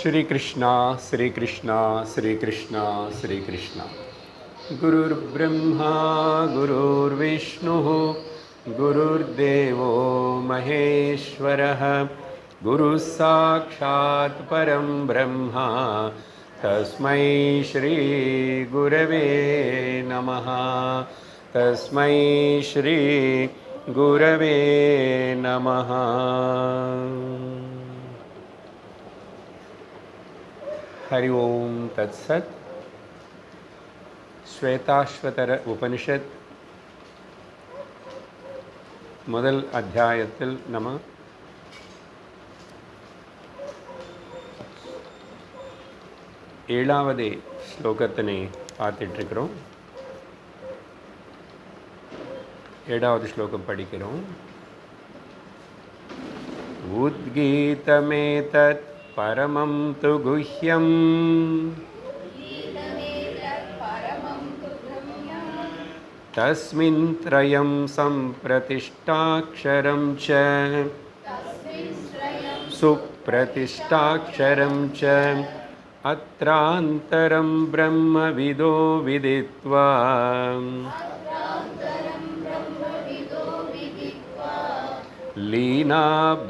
श्री कृष्णा श्री कृष्णा श्री कृष्णा श्री कृष्णा। गुरुर्ब्रह्मा गुरुर्विष्णुः गुरुर्देवो महेश्वरः गुरुः साक्षात् परं ब्रह्मा तस्मै श्री गुरवे नमः। तस्मै श्री गुरवे नमः। हरि ओम तत्सत्। श्वेताश्वतर उपनिषत् முதல் அத்தியாயத்தில் நம்ம ஏழாவது ஸ்லோகத்தினை பார்த்துட்ருக்கிறோம். ஏழாவது ஸ்லோகம் படிக்கிறோம். உத்கீதமேதத் परमं तु गुह्यं तस्मिन् त्रयं सम्प्रतिष्ठाक्षरं च सुप्रतिष्ठाक्षरं च अत्रान्तरं ब्रह्मविदो विदित्वा लीना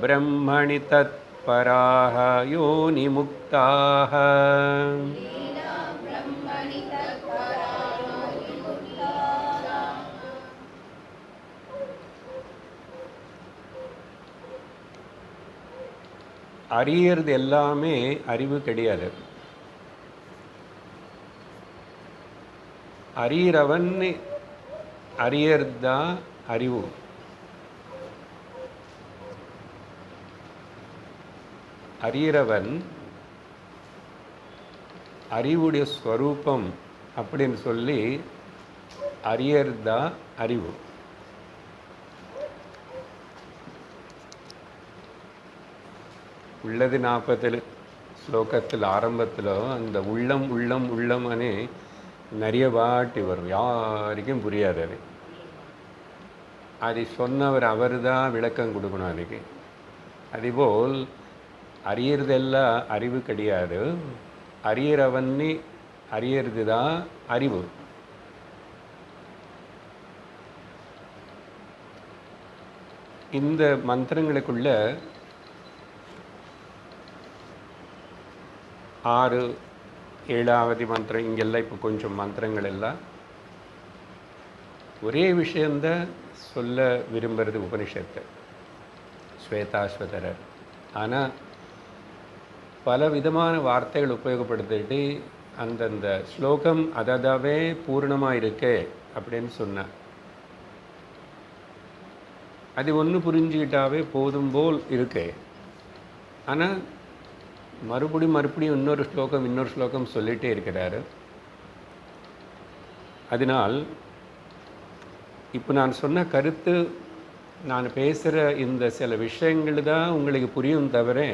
ब्रह्मणि तत् पराः योनिमुक्ताः। அறியறது எல்லாமே அறிவு கிடையாது. அறியறவன் அறியறதா அறிவு. அறியறவன் அறிவுடைய ஸ்வரூபம் அப்படின்னு சொல்லி அறியறதா அறிவு. உள்ளது 40 ஸ்லோகத்தில் ஆரம்பத்தில் அந்த உள்ளம் உள்ளம் உள்ளம்னே நிறைய வாட்டி வரும். யாருக்கும் புரியாது. அதை சொன்னவர் அவர் தான் விளக்கம் கொடுக்கணும் அதுக்கு. அதுபோல் அறியறதெல்லாம் அறிவு கிடையாது. அறியறவன்னி அறியறது தான் அறிவு. இந்த மந்திரங்களுக்குள்ள 6 7வது மந்திரம் இங்கெல்லாம் இப்போ கொஞ்சம் மந்திரங்கள் எல்லாம் ஒரே விஷயந்தான் சொல்ல விரும்புகிறது உபனிஷத்து ஸ்வேதாஸ்வதரர். ஆனால் பல விதமான வார்த்தைகள் உபயோகப்படுத்திட்டு அந்தந்த ஸ்லோகம் அதாவே பூர்ணமாக இருக்கே அப்படின்னு சொன்னார். அது ஒன்று புரிஞ்சுக்கிட்டாவே போதும் போல் இருக்கே. ஆனால் மறுபடியும் இன்னொரு ஸ்லோகம் சொல்லிகிட்டே இருக்கிறாரு. அதனால் இப்போ நான் சொன்ன கருத்து, நான் பேசுகிற இந்த சில விஷயங்கள் தான் உங்களுக்கு புரியும் தவிர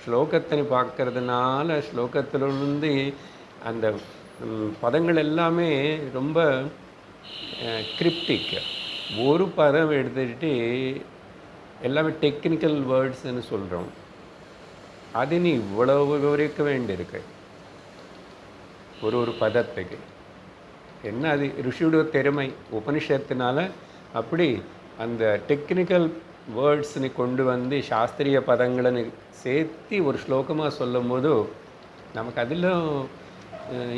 ஸ்லோகத்தை பார்க்கறதுனால ஸ்லோகத்திலிருந்து அந்த பதங்கள் எல்லாமே ரொம்ப கிரிப்டிக். ஒரு பதம் எடுத்துக்கிட்டு எல்லாமே டெக்னிக்கல் வேர்ட்ஸ்ன்னு சொல்கிறோம். அது நீ இவ்வளவு விவரிக்க வேண்டியிருக்கு ஒரு பதத்துக்கு. என்ன அது ரிஷியோட திறமை. உபனிஷத்தினால அப்படி அந்த டெக்னிக்கல் வேர்ட்ஸ்னு கொண்டு வந்து சாஸ்திரிய பதங்களை சேர்த்து ஒரு ஸ்லோகமாக சொல்லும் போது நமக்கு அதில்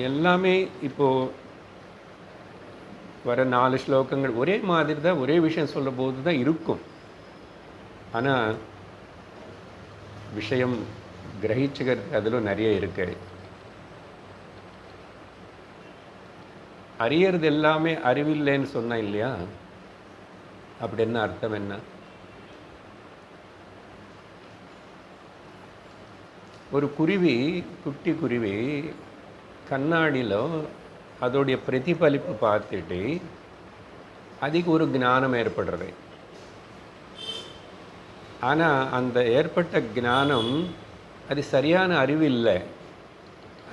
எல்லாமே இப்போது வர 4 ஸ்லோகங்கள் ஒரே மாதிரி தான், ஒரே விஷயம் சொல்லும் போது தான் இருக்கும். ஆனால் விஷயம் கிரகிச்சுக்கிறது அதில் நிறைய இருக்கு. அறியறது எல்லாமே அறிவில்லைன்னு சொன்னால் இல்லையா? அப்படி என்ன அர்த்தம்? என்ன ஒரு குருவி, குட்டி குருவி கண்ணாடியில் அதோடைய பிரதிபலிப்பு பார்த்துட்டு அதுக்கு ஒரு ஞானம் ஏற்படுறது. ஆனால் அந்த ஏற்பட்ட ஞானம் அது சரியான அறிவு இல்லை.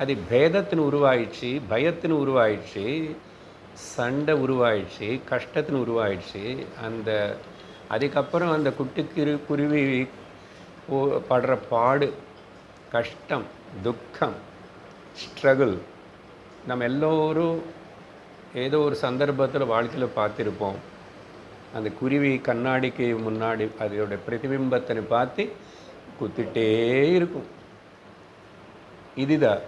அது பேதத்தின் உருவாயிடுச்சு, பயத்தின் உருவாயிடுச்சு, சண்டை உருவாயிடுச்சு, கஷ்டத்தின் உருவாயிடுச்சு. அதுக்கப்புறம் அந்த குருவி படுற பாடு, கஷ்டம், துக்கம், ஸ்ட்ரகிள். நம்ம எல்லோரும் ஏதோ ஒரு சந்தர்ப்பத்தில் வாழ்க்கையில் பார்த்துருப்போம். அந்த குருவி கண்ணாடிக்கு முன்னாடி அதோட பிரதிபிம்பத்தை பார்த்து குத்திட்டே இருக்கும். இதுதான்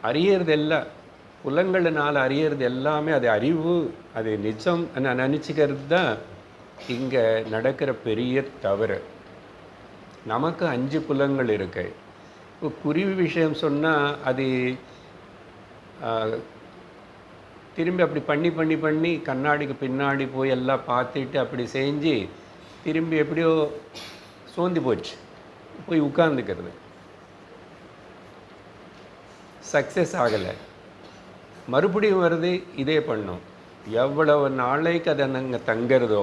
அறியறது எல்லாம், புலங்களினால் அறியறது எல்லாமே அது அறிவு, அது நிஜம் நான் நினச்சிக்கிறது தான் இங்கே நடக்கிற பெரிய தவறு. நமக்கு 5 புலங்கள் இருக்கு. இப்போ குருவி விஷயம் சொன்னால் அது திரும்பி அப்படி பண்ணி பண்ணி பண்ணி கண்ணாடிக்கு பின்னாடி போய் எல்லாம் பார்த்துட்டு அப்படி செஞ்சு திரும்பி எப்படியோ சோர்ந்து போச்சு, போய் உட்கார்ந்துக்கிறது. சக்ஸஸ் ஆகலை, மறுபடியும் வருது, இதே பண்ணும். எவ்வளவு நாளைக்கு அதை நாங்கள் தங்கிறதோ,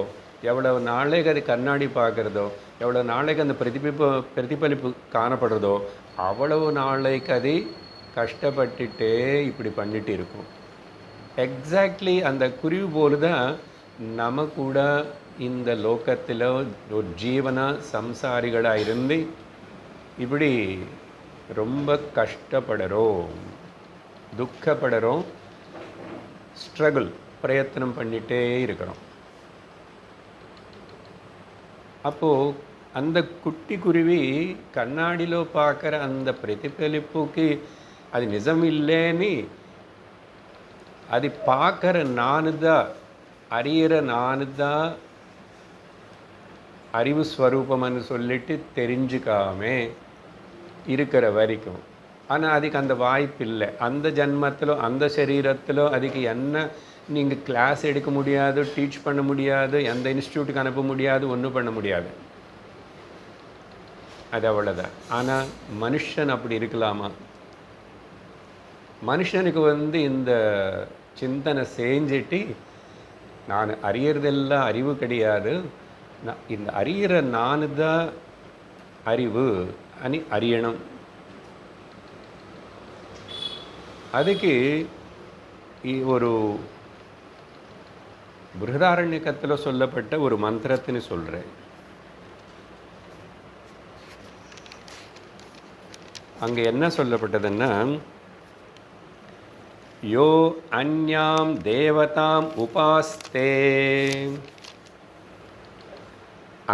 எவ்வளவு நாளைக்கு அது கண்ணாடி பார்க்குறதோ, எவ்வளோ நாளைக்கு அந்த பிரதிபலிப்பு காணப்படுறதோ, அவ்வளவு நாளைக்கு அது கஷ்டப்பட்டுட்டே இப்படி பண்ணிட்டு இருக்கும். எக்ஸாக்ட்லி அந்த குருவி போல தான் நம்ம கூட இந்த லோகத்தில் ஒரு ஜீவன சம்சாரிகளாக இருந்து இப்படி ரொம்ப கஷ்டப்படுறோம், துக்கப்படுறோம், ஸ்ட்ரகிள் பிரயத்தனம் பண்ணிகிட்டே இருக்கிறோம். அப்போது அந்த குட்டி குருவி கண்ணாடியில் பார்க்குற அந்த பிரதிபலிப்புக்கு அது நிஜம் இல்லைன்னு அது பார்க்குற நானு தான், அறியிற நானு தான் அறிவு ஸ்வரூபம்னு சொல்லிட்டு தெரிஞ்சுக்காமே இருக்கிற வரைக்கும். ஆனால் அதுக்கு அந்த வாய்ப்பு இல்லை. அந்த ஜன்மத்திலோ அந்த சரீரத்திலோ அதுக்கு என்ன நீங்கள் கிளாஸ் எடுக்க முடியாது, டீச் பண்ண முடியாது, எந்த இன்ஸ்டியூட்டுக்கு அனுப்ப முடியாது, ஒன்றும் பண்ண முடியாது. அது அவ்வளோதான். ஆனால் மனுஷன் அப்படி இருக்கலாமா? மனுஷனுக்கு இந்த சிந்தனை செஞ்சுட்டு நான் அறியறதெல்லாம் அறிவு கிடையாது, இந்த அறியிற நானு தான் அறிவு అని அறியணும். அதுக்கு ஒரு பிருஹதாரண்யகத்தில் சொல்லப்பட்ட ஒரு மந்திரத்தின்னு சொல்கிறேன். அங்கே என்ன சொல்லப்பட்டதுன்னா, யோ அன்யாம் தேவதாம் உபாஸ்தே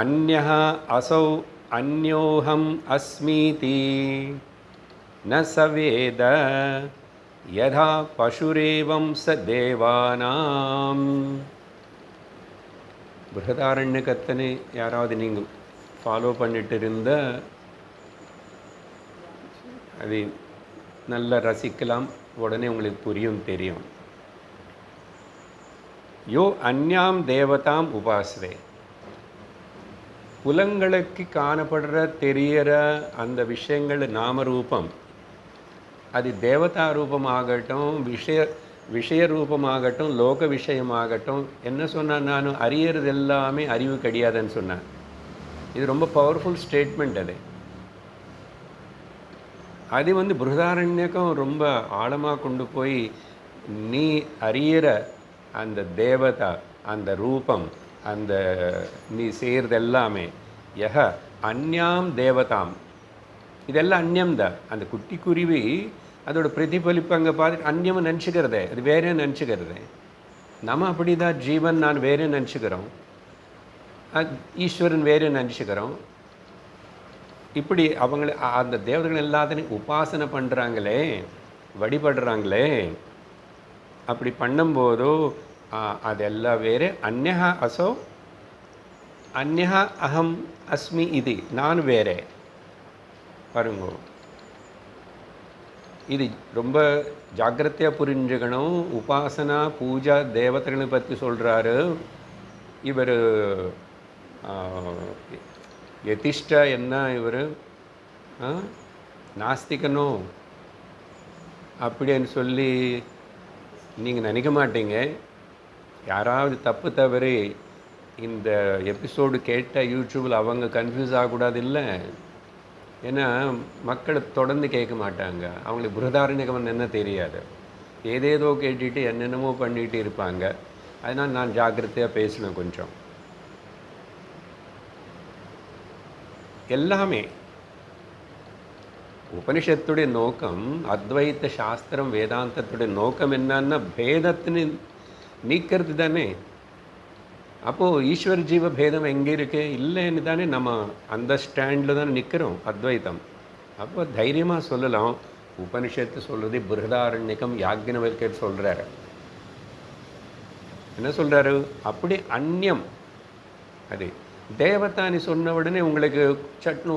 அன்யஹ அசௌ அன்யோஹம் அஸ்மீதி ந சவேத யதா பசுரேவம் ச தேவானாம். பிருஹதாரண்யகத்தனை யாராவது நீங்கள் ஃபாலோ பண்ணிட்டு இருந்த அது நல்லா ரசிக்கலாம், உடனே உங்களுக்கு புரியும், தெரியும். யோ அன்யாம் தேவதாம் உபாசதே, புலங்களுக்கு காணப்படுற தெரியற அந்த விஷயங்கள் நாமரூபம், அது தேவதா ரூபமாகட்டும், விஷய ரூபமாகட்டும், லோக விஷயமாகட்டும். என்ன சொன்னால், நான் அறியறது எல்லாமே அறிவு கிடையாதுன்னு சொன்னேன். இது ரொம்ப பவர்ஃபுல் ஸ்டேட்மெண்ட். அது பிருஹதாரண்யகம் ரொம்ப ஆழமாக கொண்டு போய் நீ அறியிற அந்த தேவதா, அந்த ரூபம், அந்த நீ செய்கிறது எல்லாமே யஹ அந்யாம் தேவதாம், இதெல்லாம் அந்யம்தான். அந்த குட்டி குருவி அதோட பிரதிபலிப்பு அங்கே பார்த்துட்டு அந்யம் நினச்சிக்கிறதே, அது வேறே நினச்சிக்கிறதே. நம்ம அப்படி தான் ஜீவன் நான் வேறே நினச்சிக்கிறோம், ஈஸ்வரன் வேறே நினச்சிக்கிறோம். இப்படி அவங்கள அந்த தேவதைகள் எல்லாத்தையும் உபாசனை பண்ணுறாங்களே, வழிபடுறாங்களே. அப்படி பண்ணும்போதோ அதெல்லாம் வேறு. அந்யஹா அசோ அந்யஹா அகம் அஸ்மி, இது நான் வேறே. பாருங்க, இது ரொம்ப ஜாக்கிரதையாக புரிஞ்சுக்கணும். உபாசனா பூஜா தேவதைகளை பற்றி சொல்கிறாரு இவர். யதிஷ்டா என்ன இவர் நாஸ்திகனோ அப்படின்னு சொல்லி நீங்கள் நினைக்க மாட்டீங்க. யாராவது தப்பு தவறி இந்த எபிசோடு கேட்டால் யூடியூப்பில் அவங்க கன்ஃபியூஸ் ஆகக்கூடாது இல்லை. ஏன்னா மக்கள் தொடர்ந்து கேட்க மாட்டாங்க, அவங்களுக்கு பிருஹதாரண்யகம் என்ன தெரியாது, ஏதேதோ கேட்டுட்டு என்னென்னமோ பண்ணிகிட்டு இருப்பாங்க. அதனால் நான் ஜாக்கிரதையாக பேசணும் கொஞ்சம். எல்லாமே உபனிஷத்துடைய நோக்கம், அத்வைத்த சாஸ்திரம் வேதாந்தத்துடைய நோக்கம் என்னன்னா பேதத்தினை நீக்கிறது தானே. அப்போது ஈஸ்வர ஜீவ பேதம் எங்கே இருக்கு? இல்லைன்னு தானே நம்ம அந்த ஸ்டாண்டில் தானே நிற்கிறோம் அத்வைத்தம். அப்போ தைரியமாக சொல்லலாம், உபனிஷத்து சொல்கிறது பிருஹதாரண்யகம் யாக்ஞவல்கர் சொல்கிறாரு. என்ன சொல்கிறாரு? அப்படி அந்நியம் அது தேவதானி சொன்ன உடனே உங்களுக்கு சட்னு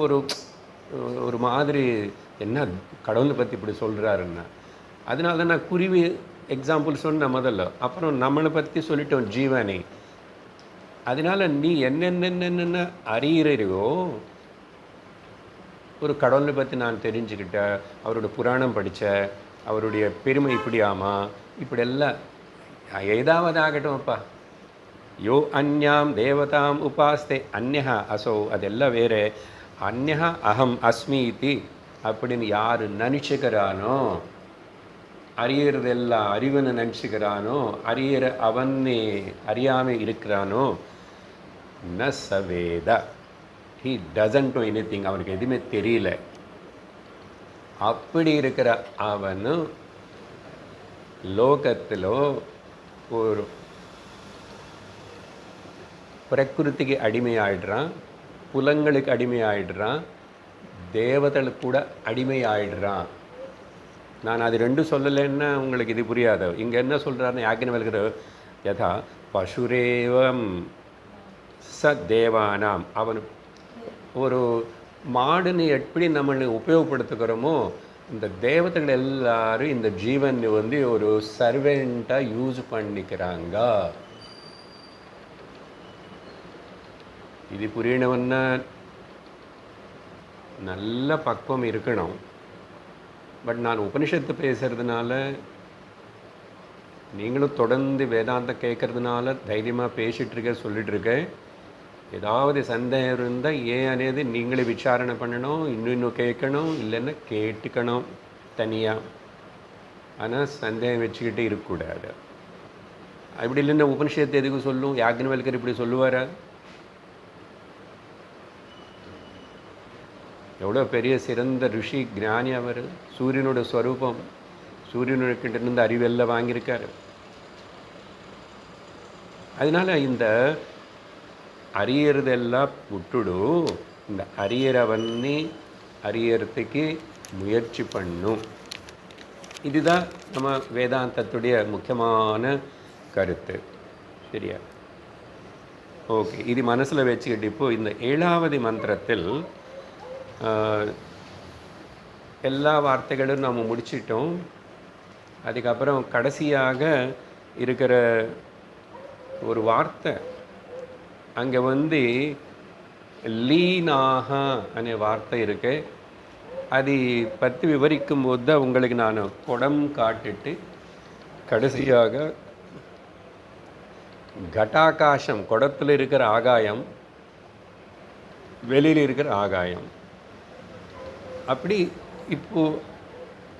ஒரு மாதிரி என்ன கடவுளை பற்றி இப்படி சொல்கிறாருன்னா, அதனால தான் நான் குருவி எக்ஸாம்பிள் சொன்ன முதல்ல. அப்புறம் நம்மளை பற்றி சொல்லிட்டோம் ஜீவனை. அதனால் நீ என்னென்ன அறியிறையோ, ஒரு கடவுளை பற்றி நான் தெரிஞ்சுக்கிட்ட, அவரோட புராணம் படித்த, அவருடைய பெருமை இப்படி இப்படியெல்லாம் ஏதாவது ஆகட்டும் அப்பா. யோ அந்யாம் தேவதாம் உபாஸ்தே அந்யா அசோ, அதெல்லாம் வேறு. அந்யா அகம் அஸ்மி இத்தி அப்படின்னு யார் நினச்சிக்கிறானோ, அறியறதெல்லாம் அறிவனை நினச்சிக்கிறானோ, அவனே அறியாமல் இருக்கிறானோ, ந சவேத, ஹி டசன்ட் நோ எனிதிங், அவனுக்கு எதுவுமே தெரியல. அப்படி இருக்கிற அவனு லோகத்தில் ஒரு பிரகிருதிக்கு அடிமையாயிடுறான், புலங்களுக்கு அடிமையாயிடுறான், தேவதைகளுக்கு கூட அடிமையாயிடுறான். நான் அது ரெண்டும் சொல்லலைன்னா உங்களுக்கு இது புரியாது. இங்கே என்ன சொல்கிறாருன்னு யாக்ஞவல்கர், யதா பசுரேவம் ச தேவானாம், அவன் ஒரு மாடுன்னு எப்படி நம்மளை உபயோகப்படுத்துக்கிறோமோ, இந்த தேவதைகள் எல்லாரும் இந்த ஜீவன் ஒரு சர்வெண்ட்டாக யூஸ் பண்ணிக்கிறாங்க. இது புரியணும்னா நல்ல பக்குவம் இருக்கணும். பட் நான் உபனிஷத்து பேசுகிறதுனால, நீங்களும் தொடர்ந்து வேதாந்தம் கேட்கறதுனால தைரியமாக பேசிகிட்ருக்க சொல்லிகிட்ருக்கேன். ஏதாவது சந்தேகம் இருந்தால் ஏன் అనేది நீங்களே விசாரணை பண்ணணும், இன்னும் கேட்கணும், இல்லைன்னா கேட்டுக்கணும் தனியாக. ஆனால் சந்தேகம் வச்சுக்கிட்டு இருக்கக்கூடாது. அப்படி இல்லைன்னா உபனிஷத்து எதுக்கு சொல்லும்? யாக்ஞவல்கர் இப்படி சொல்லுவாரா? எவ்வளோ பெரிய சிறந்த ரிஷி ஞானி அவர். சூரியனோட ஸ்வரூபம், சூரியனுக்கிட்ட அறிவெல்லாம் வாங்கியிருக்காரு. அதனால் இந்த அறியறதெல்லாம் விட்டுடு, இந்த அறியறவன்னி அறியறதுக்கு முயற்சி பண்ணும். இதுதான் நம்ம வேதாந்தத்துடைய முக்கியமான கருத்து. சரியா? ஓகே, இது மனசில் வச்சுக்கிட்டு இப்போ இந்த 7வது மந்திரத்தில் எல்லா வார்த்தைகளும் நம்ம முடிச்சிட்டோம். அதுக்கப்புறம் கடைசியாக இருக்கிற ஒரு வார்த்தை அங்கே லீனாக அనే வார்த்தை இருக்கு. அது பற்றி விவரிக்கும் போது தான் உங்களுக்கு நான் குடம் காட்டிட்டு கடைசியாக கட்டாகாசம், குடத்தில் இருக்கிற ஆகாயம், வெளியில் இருக்கிற ஆகாயம், அப்படி இப்போது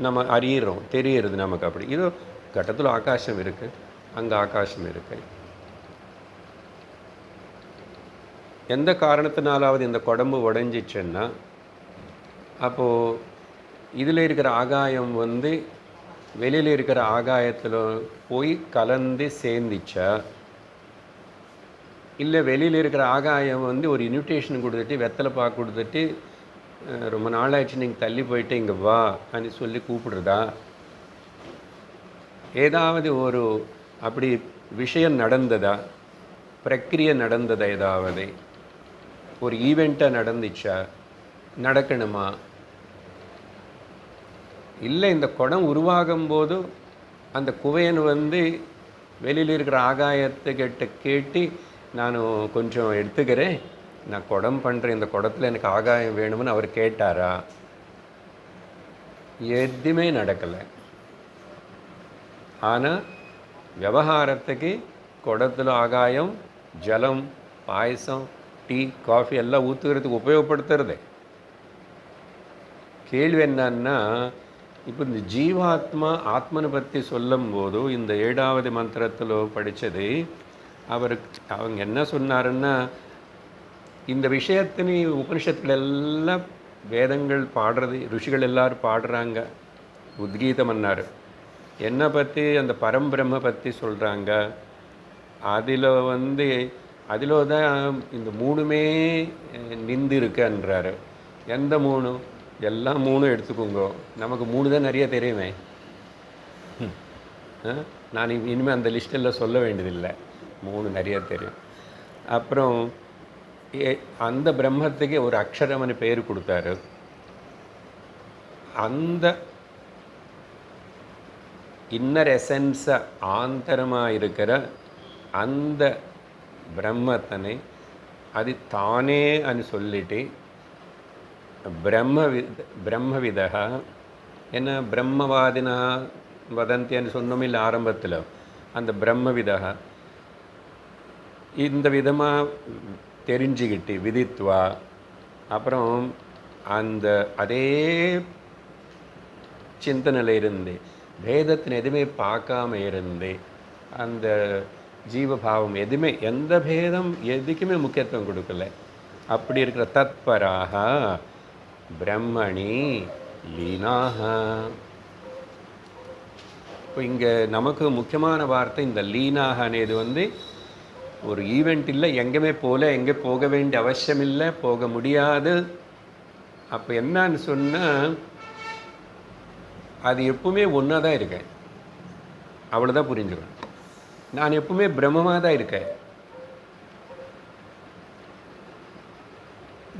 நம்ம அறியிறோம், தெரிகிறது நமக்கு. அப்படி இதோ கட்டத்தில் ஆகாசம் இருக்குது, அங்கே ஆகாசம் இருக்குது. எந்த காரணத்தினாலாவது இந்த குடம்பு உடைஞ்சிச்சுன்னா, அப்போது இதில் இருக்கிற ஆகாயம் வெளியில் இருக்கிற ஆகாயத்தில் போய் கலந்து சேர்ந்துச்சா, இல்லை வெளியில் இருக்கிற ஆகாயம் ஒரு இன்விடேஷன் கொடுத்துட்டு, வெத்தலை பாக்கு கொடுத்துட்டு, ரொம்ப நாளாச்சு நீங்கள் தள்ளி போயிட்டு இங்கே வா అని சொல்லி கூப்பிடுறதா? ஏதாவது ஒரு அப்படி விஷயம் நடந்ததா? பிரக்கிரியை நடந்ததா? ஏதாவது ஒரு ஈவெண்ட்டாக நடந்துச்சா? நடக்கணுமா? இல்லை, இந்த குடம் உருவாகும் போது அந்த குவையன் வெளியில் இருக்கிற ஆகாயத்துக்கிட்ட கேட்டு, நான் கொஞ்சம் எடுத்துக்கிறேன், நான் குடம் பண்ணுறேன், இந்த குடத்தில் எனக்கு ஆகாயம் வேணும்னு அவர் கேட்டாரா? எதுவுமே நடக்கலை. ஆனால் விவகாரத்துக்கு குடத்தில் ஆகாயம், ஜலம், பாயசம், டீ, காஃபி எல்லாம் ஊற்றுக்கிறதுக்கு உபயோகப்படுத்துறது. கேள்வி என்னன்னா, இப்போ இந்த ஜீவாத்மா ஆத்மனை பற்றி சொல்லும் போது இந்த 7வது மந்திரத்தில் படித்தது அவங்க என்ன சொன்னாருன்னா, இந்த விஷயத்தினை உபனிஷத்துல எல்லாம் வேதங்கள் பாடுறது, ருஷிகள் எல்லாரும் பாடுறாங்க. உத்கீதம்னாரு என்னை பற்றி, அந்த பரம்பிரம்ம பற்றி சொல்கிறாங்க. அதில் அதில் தான் இந்த மூணுமே நின்று இருக்குன்றாரு. எந்த மூணு? எல்லாம் மூணும் எடுத்துக்கோங்க. நமக்கு மூணு தான் நிறைய தெரியுமே. நான் இனிமேல் அந்த லிஸ்ட்டெல்லாம் சொல்ல வேண்டியதில்லை, மூணு நிறைய தெரியும். அப்புறம் அந்த பிரம்மத்துக்கு ஒரு அக்ஷரம்னு பேர் கொடுத்தாரு. அந்த இன்னர் எசன்ஸை ஆந்தரமாக இருக்கிற அந்த பிரம்மத்தனை அது தானே అని சொல்லிட்டு பிரம்மவிதா என்ன பிரம்மவாதினா வதந்தி అని சொன்னோமில்ல ஆரம்பத்தில், அந்த பிரம்மவிதா இந்த விதமாக தெரிஞ்சுக்கிட்டு விதித்வா, அப்புறம் அந்த அதே சிந்தனையில் இருந்து பேதத்தின் எதுவுமே பார்க்காம இருந்து அந்த ஜீவபாவம் எதுவுமே, எந்த பேதம் எதுக்குமே முக்கியத்துவம் கொடுக்கல. அப்படி இருக்கிற தத்பராக பிரம்மணி லீனாக. இப்போ இங்கே நமக்கு முக்கியமான வார்த்தை இந்த லீனாக అనేది ஒரு ஈவெண்ட் இல்லை, எங்கேயுமே போகல, எங்கே போக வேண்டிய அவசியம் இல்லை, போக முடியாது. அப்போ என்னன்னு சொன்னால் அது எப்பவுமே ஒன்றா தான் இருக்கேன், அவ்வளோதான் புரிஞ்சுக்கணும். நான் எப்பவுமே பிரம்மமாக தான் இருக்கேன்.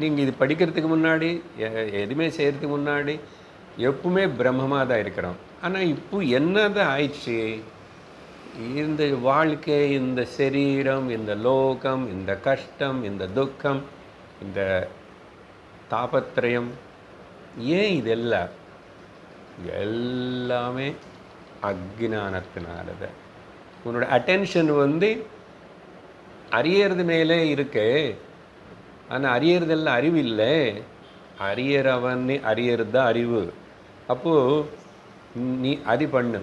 நீங்கள் இது படிக்கிறதுக்கு முன்னாடி, எதுவுமே செய்கிறதுக்கு முன்னாடி எப்பவுமே பிரம்மமாக தான் இருக்கிறோம். ஆனால் இப்போ என்ன தான் ஆயிடுச்சு, இந்த வாழ்க்கை, இந்த சரீரம், இந்த லோகம், இந்த கஷ்டம், இந்த துக்கம், இந்த தாபத்திரயம், ஏன் இதெல்லாம்? எல்லாமே அக்ஞானத்தினாலதான். உன்னோட அட்டென்ஷன் அறியறது மேலே இருக்கு. ஆனால் அறியறதெல்லாம் அறிவு இல்லை, அறியறவன்னு அறியறது தான் அறிவு. அப்போது நீ அது பண்ணு,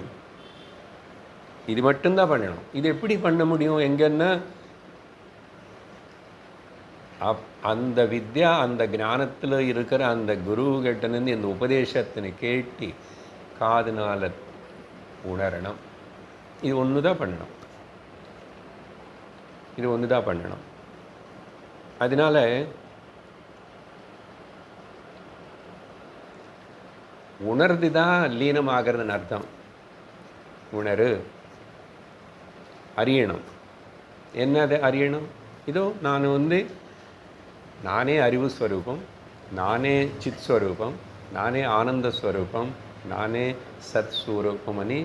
இது மட்டும்தான் பண்ணணும். இது எப்படி பண்ண முடியும்? எங்கன்னா அந்த வித்யா, அந்த ஞானத்தில் இருக்கிற அந்த குருகிட்டேருந்து இந்த உபதேசத்தினை கேட்டு காதுனால உணரணும். இது ஒன்று தான் பண்ணணும், இது ஒன்று தான் பண்ணணும். அதனால உணர்ந்து தான் லீனமாகிறதுன்னு அர்த்தம். உணரு, அறியணும். என்னது அறியணும்? இதோ நான் நானே அறிவு ஸ்வரூபம், நானே சித் ஸ்வரூபம், நானே ஆனந்த ஸ்வரூபம், நானே சத் ஸ்வரூபம் అని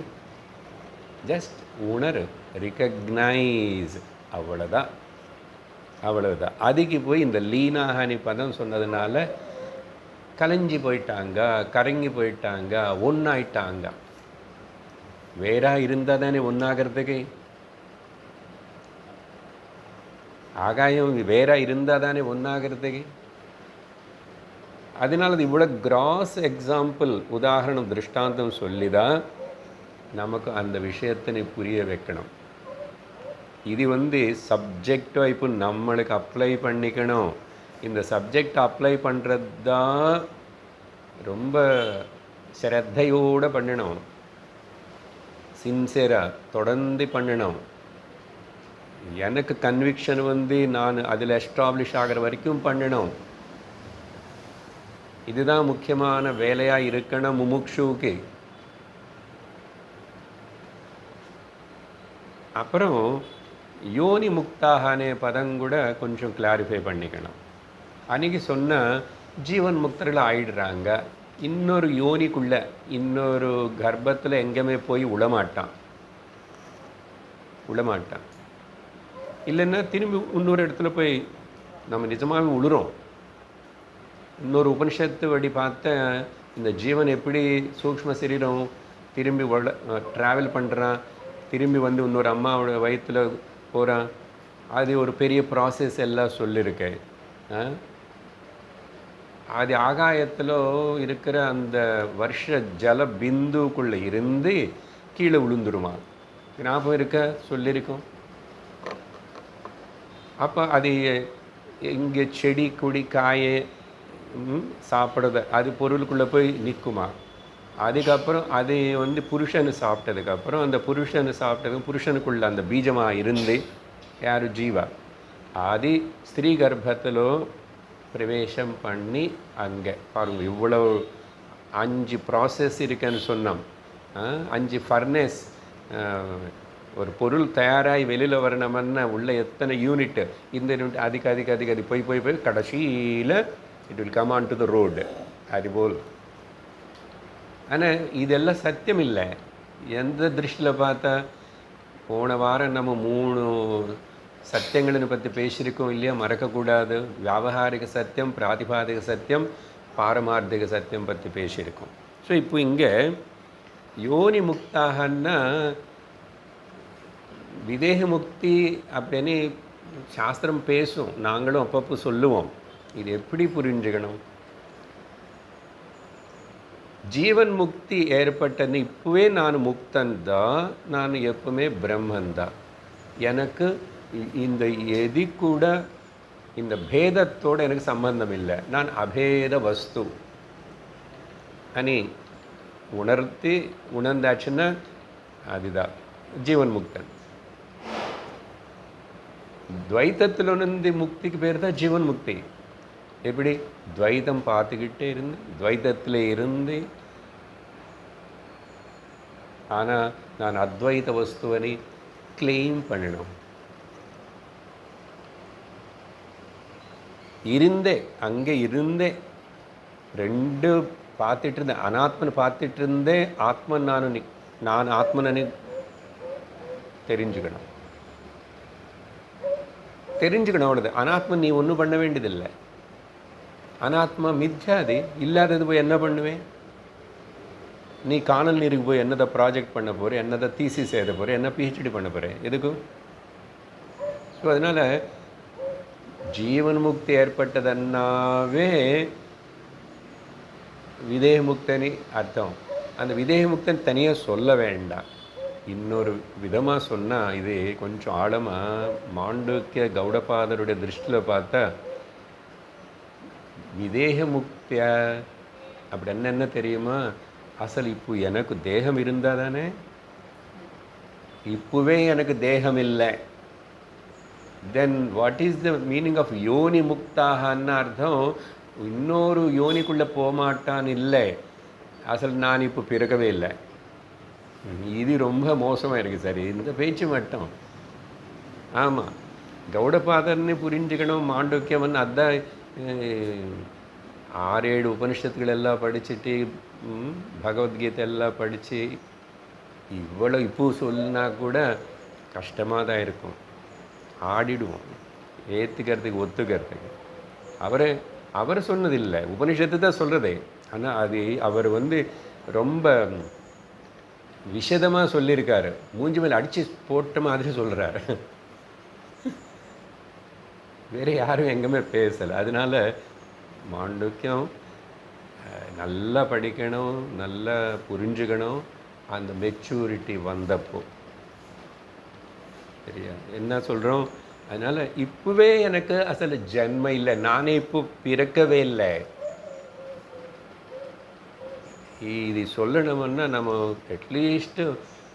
ஜஸ்ட் உணரு, ரிகக்னைஸ், அவ்வளோதான், அவ்வளவுதான். அதுக்கு போய் இந்த லீனாகனி பதம் சொன்னதுனால கலைஞ்சி போயிட்டாங்க, கரங்கி போயிட்டாங்க, ஒன்றாயிட்டாங்க. வேறா இருந்தால் தானே ஒன்றாகிறதுக்கு. ஆகாயம் வேற இருந்தால் தானே ஒன்றாகிறதுக்கு. அதனால அது இவ்வளோ கிராஸ் எக்ஸாம்பிள், உதாரணம், திருஷ்டாந்தம் சொல்லி தான் நமக்கு அந்த விஷயத்தினை புரிய வைக்கணும். இது சப்ஜெக்டாக இப்போ நம்மளுக்கு அப்ளை பண்ணிக்கணும். இந்த சப்ஜெக்ட் அப்ளை பண்ணுறது தான் ரொம்ப சிரத்தையோடு பண்ணணும், சின்சியராக தொடர்ந்து பண்ணணும். எனக்கு கன்விக்ஷன் நான் அதில் எஸ்டாப்ளிஷ் ஆகிற வரைக்கும் பண்ணணும். இதுதான் முக்கியமான வேலையாக இருக்கணும் முமுக்ஷுவுக்கு. அப்புறம் யோனி முக்தாகனே பதம் கூட கொஞ்சம் கிளாரிஃபை பண்ணிக்கணும். அன்றைக்கி சொன்னால் ஜீவன் முக்தர்கள் ஆயிடுறாங்க, இன்னொரு யோனிக்குள்ளே, இன்னொரு கர்ப்பத்தில் எங்கேயுமே போய் உளமாட்டான். இல்லைன்னா திரும்பி இன்னொரு இடத்துல போய் நம்ம நிஜமாகவே உழுறோம். இன்னொரு உபனிஷத்து வழி பார்த்த இந்த ஜீவன் எப்படி சூக்ஷ்ம சரீரம் திரும்பி ட்ராவல் பண்ணுறான், திரும்பி இன்னொரு அம்மாவோட வயிற்றில் போகிறான். அது ஒரு பெரிய ப்ராசஸ் எல்லாம் சொல்லியிருக்கேன். அது ஆகாயத்தில் இருக்கிற அந்த வருஷ ஜல பிந்துக்குள்ளே இருந்து கீழே விழுந்துருமா, ஞாபகம் இருக்க சொல்லியிருக்கோம். அப்போ அது இங்கே செடி கொடி காய சாப்பிட்றது அது பொருளுக்குள்ளே போய் நிற்குமா? அதுக்கப்புறம் அது வந்து புருஷன் சாப்பிட்டதுக்கப்புறம் அந்த புருஷன் சாப்பிட்டது புருஷனுக்குள்ள அந்த பீஜமாக இருந்து யார் ஜீவா అది స్త్రీ గర్భతలో ప్రవేశం பண்ணி அங்கே பாருங்கள் இவ்வளோ 5 ப்ராசஸ் இருக்குன்னு சொன்னோம். 5 ஃபர்னஸ். ஒரு பொருள் தயாராகி வெளியில் வரணும்னா உள்ள எத்தனை யூனிட்டு இந்த யூனிட் அதுக்கு போய் கடைசியில் it will come on to the road அதுபோல். ஆனால் இதெல்லாம் சத்தியம் இல்லை. எந்த திருஷ்டியில் பார்த்தா போன வாரம் நம்ம 3 சத்தியங்களை பற்றி பேசியிருக்கோம் இல்லையா? மறக்கக்கூடாது. வியாபகாரிக சத்தியம், பிராதிபாதிக சத்தியம், பாரமார்த்திக சத்தியம் பற்றி பேசியிருக்கோம். ஸோ இப்போ இங்கே யோனி முக்தாகன்னா விதேக முக்தி அப்படின்னு சாஸ்திரம் பேசும், நாங்களும் அப்பப்போ சொல்லுவோம். இது எப்படி புரிஞ்சுக்கணும்? ஜீவன் முக்தி ஏற்பட்டது இப்போவே நான் முக்தன்தான், நான் எப்பவுமே பிரம்மன்தான். எனக்கு இந்த எதி கூட இந்த பேதத்தோடு எனக்கு சம்பந்தம் இல்லை. நான் அபேத வஸ்து అని உணர்ந்தாச்சுன்னா அதுதான் ஜீவன் முக்தன். துவைத்தத்தில் இருந்து முக்திக்கு பேர் தான் ஜீவன் முக்தி. எப்படி? துவைத்தம் பார்த்துக்கிட்டே இருந்து துவைத்தத்தில் இருந்து ஆனால் நான் அத்வைத வஸ்துவனை கிளைம் பண்ணணும். இருந்தே அங்கே இருந்தே 2 பார்த்துட்டு இருந்தேன். அனாத்மனை பார்த்துட்டு இருந்தே ஆத்மன் நான் ஆத்மனு தெரிஞ்சுக்கணும். அவ்வளோது. அனாத்மன் நீ ஒன்றும் பண்ண வேண்டியதில்லை. அனாத்மா மித்யாதி இல்லாதது போய் என்ன பண்ணுவேன்? நீ காணல் நீருக்கு போய் என்னதை ப்ராஜெக்ட் பண்ண போகிற, என்னதை தீசிஸ் எழுத போகிற, என்ன பிஹெச்டி பண்ண போகிறேன், எதுக்கும்? ஸோ அதனால் ஜீவன் முக்தி ஏற்பட்டதுன்னாவே விதேக முக்தனி அர்த்தம். அந்த விதேக முக்தன் தனியாக சொல்ல வேண்டாம். இன்னொரு விதமாக சொன்னால் இது கொஞ்சம் ஆழமாக மாண்டூக்கிய கௌடபாதருடைய திருஷ்டியில் பார்த்தா விதேக முக்திய அப்படி என்ன தெரியுமா? அசல் இப்போ எனக்கு தேகம் இருந்தால் தானே, இப்போவே எனக்கு தேகம் இல்லை. Then what is the meaning of யோனி முக்தாகன்னு அர்த்தம் இன்னொரு யோனிக்குள்ளே போகமாட்டான்னு இல்லை. அசல் நான் இப்போ பிறக்கவே இல்லை. இது ரொம்ப மோசமாக இருக்குது. சரி, இந்த பேச்சு மட்டும். ஆமாம், கௌடபாதர்னு புரிஞ்சுக்கணும். மாண்டூக்கியம்னு அதான் 6-7 உபனிஷத்துகளெல்லாம் படிச்சுட்டு பகவத்கீதை எல்லாம் படித்து இவ்வளோ இப்போ சொல்லினா கூட கஷ்டமாக தான் இருக்கும். ஆடிடுவோம் ஏற்றுக்கிறதுக்கு ஒத்துக்கிறதுக்கு. அவர் சொன்னதில்லை, உபனிஷத்து தான் சொல்கிறதே. ஆனால் அது அவர் ரொம்ப விஷதமாக சொல்லியிருக்காரு. மூஞ்சி மேலே அடித்து போட்ட மாதிரி சொல்கிறாரு. வேறு யாரும் எங்கேயுமே பேசலை. அதனால் மாண்டூக்கியம் நல்லா படிக்கணும், நல்லா புரிஞ்சுக்கணும். அந்த மெச்சூரிட்டி வந்தப்போ சரியா என்ன சொல்கிறோம்? அதனால் இப்போவே எனக்கு அசல் ஜன்மம் இல்லை, நானே இப்போ பிறக்கவே இல்லை. இது சொல்லணும்னா நம்ம அட்லீஸ்ட்டு